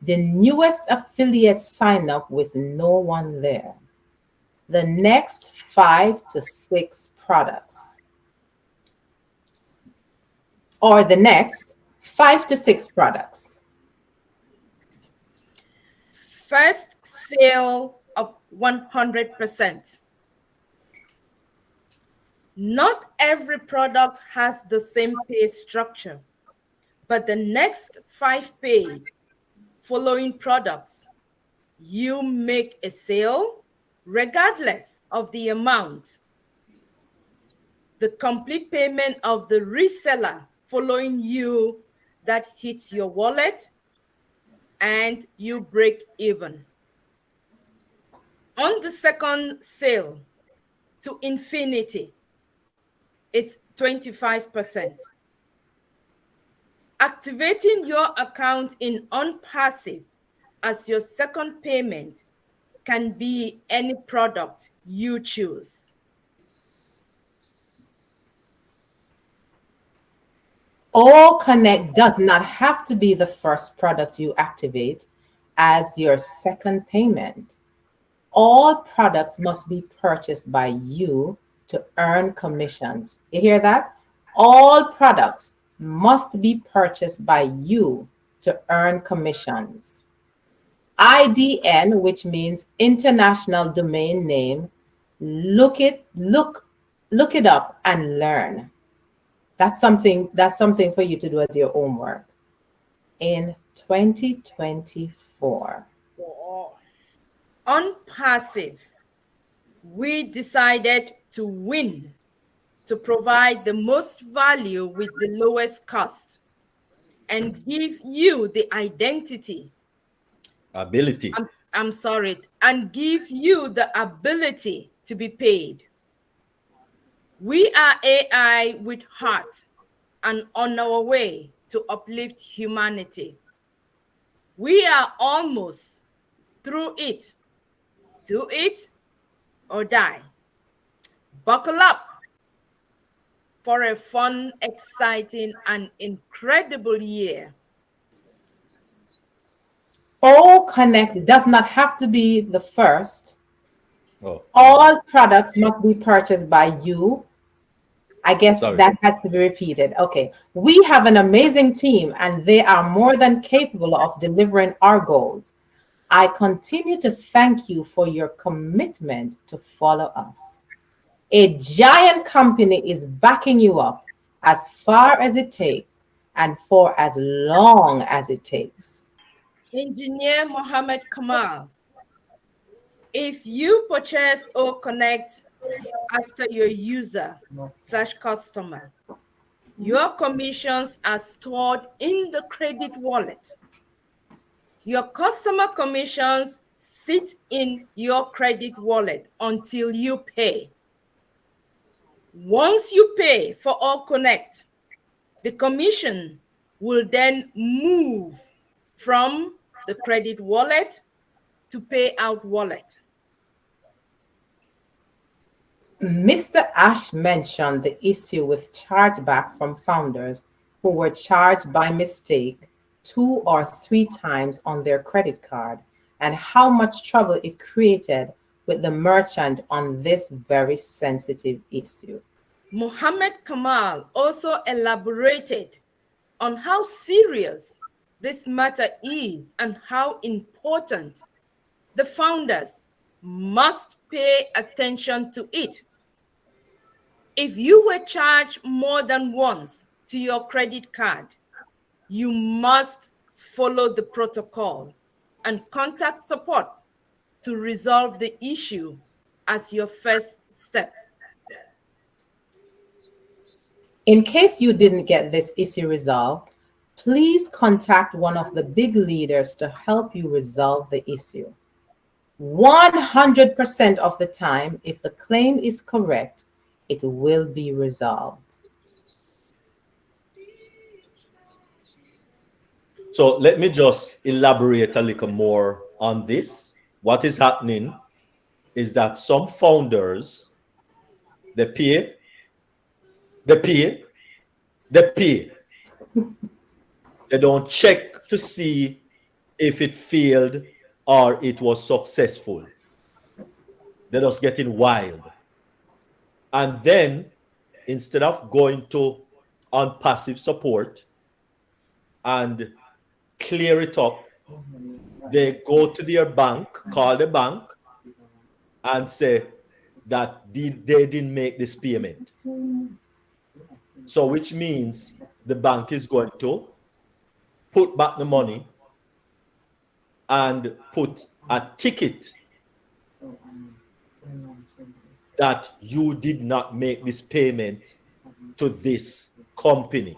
J: The newest affiliate sign up with no one there. The next 5 to 6 products. Or the next 5 to 6 products.
L: First sale of 100%. Not every product has the same pay structure, but the next 5 paid following products, you make a sale regardless of the amount. The complete payment of the reseller following you that hits your wallet, and you break even. On the second sale to infinity, it's 25%. Activating your account in ONPASSIVE as your second payment can be any product you choose.
J: All Connect does not have to be the first product you activate as your second payment. All products must be purchased by you to earn commissions. You hear that? All products must be purchased by you to earn commissions. IDN, which means International Domain Name, look it up and learn. That's something for you to do as your homework in 2024.
L: ONPASSIVE, we decided to win, to provide the most value with the lowest cost, and give you the identity.
D: Ability.
L: I'm sorry, and give you the ability to be paid. We are AI with heart and on our way to uplift humanity. We are almost through it. Do it or die. Buckle up for a fun, exciting, and incredible year.
J: All Connect does not have to be the first.
D: Oh.
J: All products must be purchased by you. I guess
D: Sorry.
J: that has to be repeated. Okay. We have an amazing team and they are more than capable of delivering our goals. I continue to thank you for your commitment to follow us. A giant company is backing you up as far as it takes and for as long as it takes.
L: Engineer Mohammed Kamal, if you purchase or connect after your user/customer, your commissions are stored in the credit wallet. Your customer commissions sit in your credit wallet until you pay. Once you pay for All Connect, the commission will then move from the credit wallet to payout wallet.
J: Mr. Ash mentioned the issue with chargeback from founders who were charged by mistake 2 or 3 times on their credit card and how much trouble it created with the merchant on this very sensitive issue.
L: Mohammed Kamal also elaborated on how serious this matter is and how important the founders must pay attention to it. If you were charged more than once to your credit card, you must follow the protocol and contact support to resolve the issue as your first step.
J: In case you didn't get this issue resolved, please contact one of the big leaders to help you resolve the issue. 100% of the time, if the claim is correct, it will be resolved.
D: So let me just elaborate a little more on this. What is happening is that some founders, they pay. They don't check to see if it failed or it was successful. They're just getting wild. And then instead of going to ONPASSIVE support and clear it up, they go to their bank, call the bank, and say, that they didn't make this payment. So which means the bank is going to put back the money and put a ticket that you did not make this payment to this company.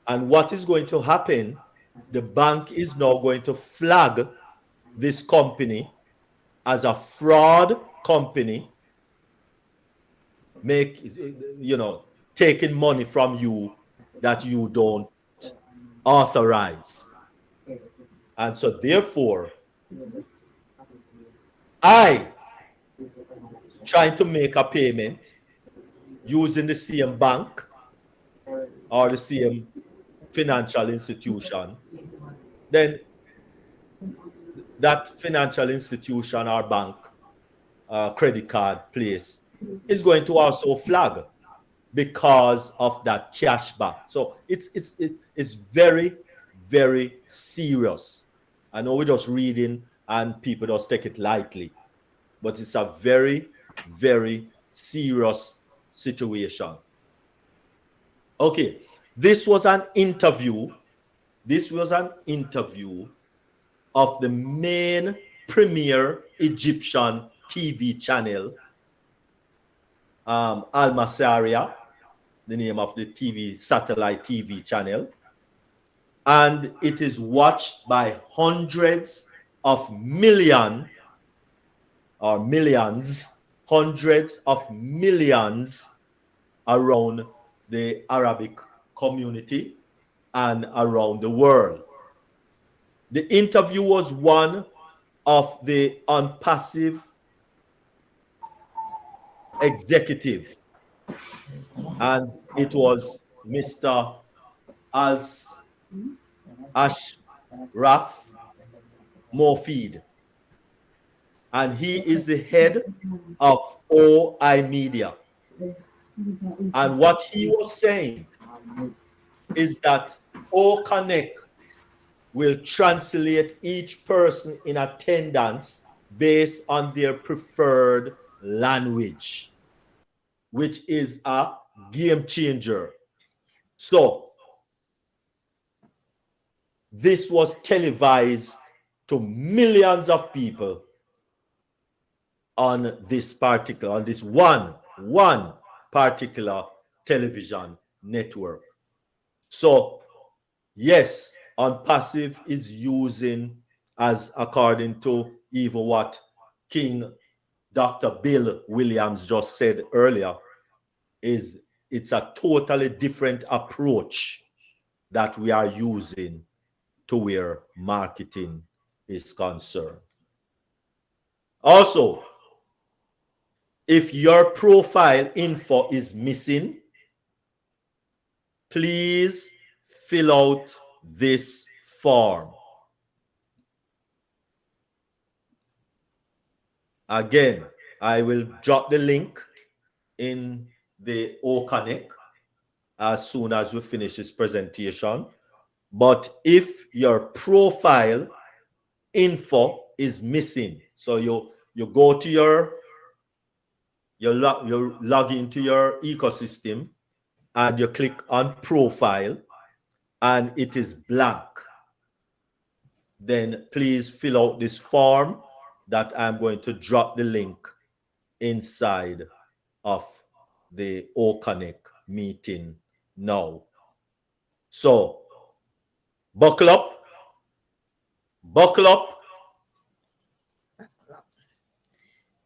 D: And what is going to happen, the bank is now going to flag this company as a fraud company, taking money from you that you don't authorize. And so therefore, I trying to make a payment using the same bank or the same financial institution, then that financial institution or bank credit card place is going to also flag because of that cashback. So it's very, very serious. I know we're just reading and people just take it lightly, but it's a very, very serious situation. Okay, this was an interview. This was an interview of the main premier Egyptian TV channel, Al Masaria, the name of the TV satellite TV channel, and it is watched by hundreds of millions, hundreds of millions around the Arabic community and around the world. The interview was one of the ONPASSIVE executive, and it was Mr. Ashraf Mofid, and he is the head of OI Media. And what he was saying is that O Connect will translate each person in attendance based on their preferred language, which is a game changer. So this was televised to millions of people on this one particular television network. So yes, ONPASSIVE is using, as according to even what King Dr. Bill Williams just said earlier, it's a totally different approach that we are using to where marketing is concerned. Also, if your profile info is missing, please fill out this form. Again, I will drop the link in the OConnect as soon as we finish this presentation. But if your profile info is missing, so you go to you log into your ecosystem and you click on profile and it is blank, then please fill out this form that I'm going to drop the link inside of the OConnect meeting now. So buckle up,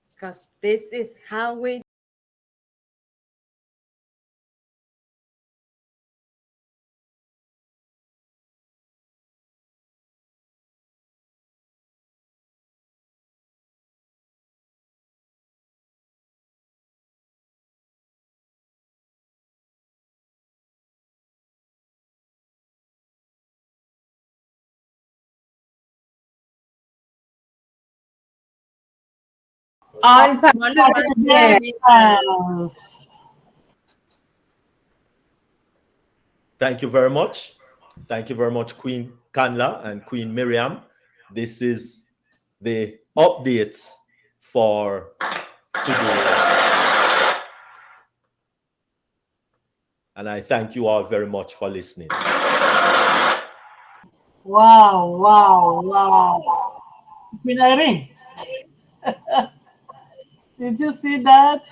L: because this is how we
D: Thank you very much. Thank you very much, Queen Kanla and Queen Miriam. This is the updates for today. And I thank you all very much for listening.
C: Wow, wow, wow. Queen Irene, did you see that?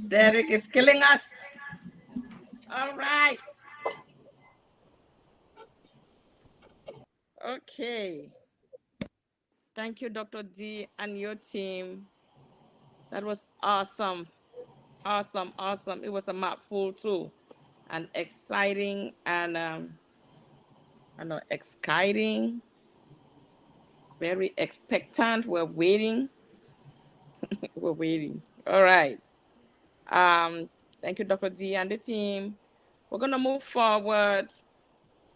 N: Derek is killing us. All right. Okay. Thank you, Dr. D and your team. That was awesome. Awesome, awesome. It was a mouthful too. And exciting and I know exciting. Very expectant. We're waiting. We're waiting. All right. Thank you, Dr. D and the team. We're gonna move forward.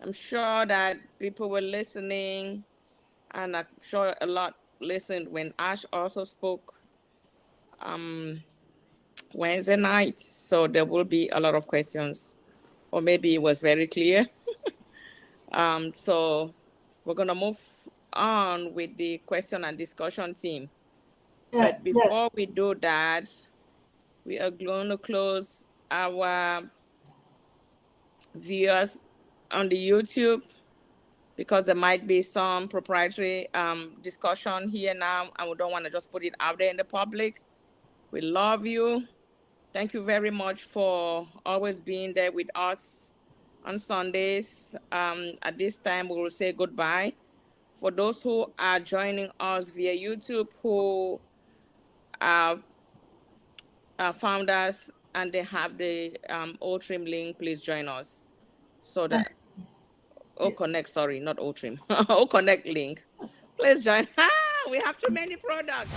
N: I'm sure that people were listening, and I'm sure a lot listened when Ash also spoke Wednesday night. So there will be a lot of questions, or maybe it was very clear. So we're gonna move on with the question and discussion team.
C: Yeah,
N: But before
C: yes.
N: we do that, we are going to close our viewers on the YouTube because there might be some proprietary discussion here now, and we don't want to just put it out there in the public. We love you. Thank you very much for always being there with us on Sundays. At this time, we will say goodbye. For those who are joining us via YouTube, who are found us and they have the O-Trim link, please join us. So that O-Connect, sorry, not O-Trim, O-Connect link. Please join. We have too many products.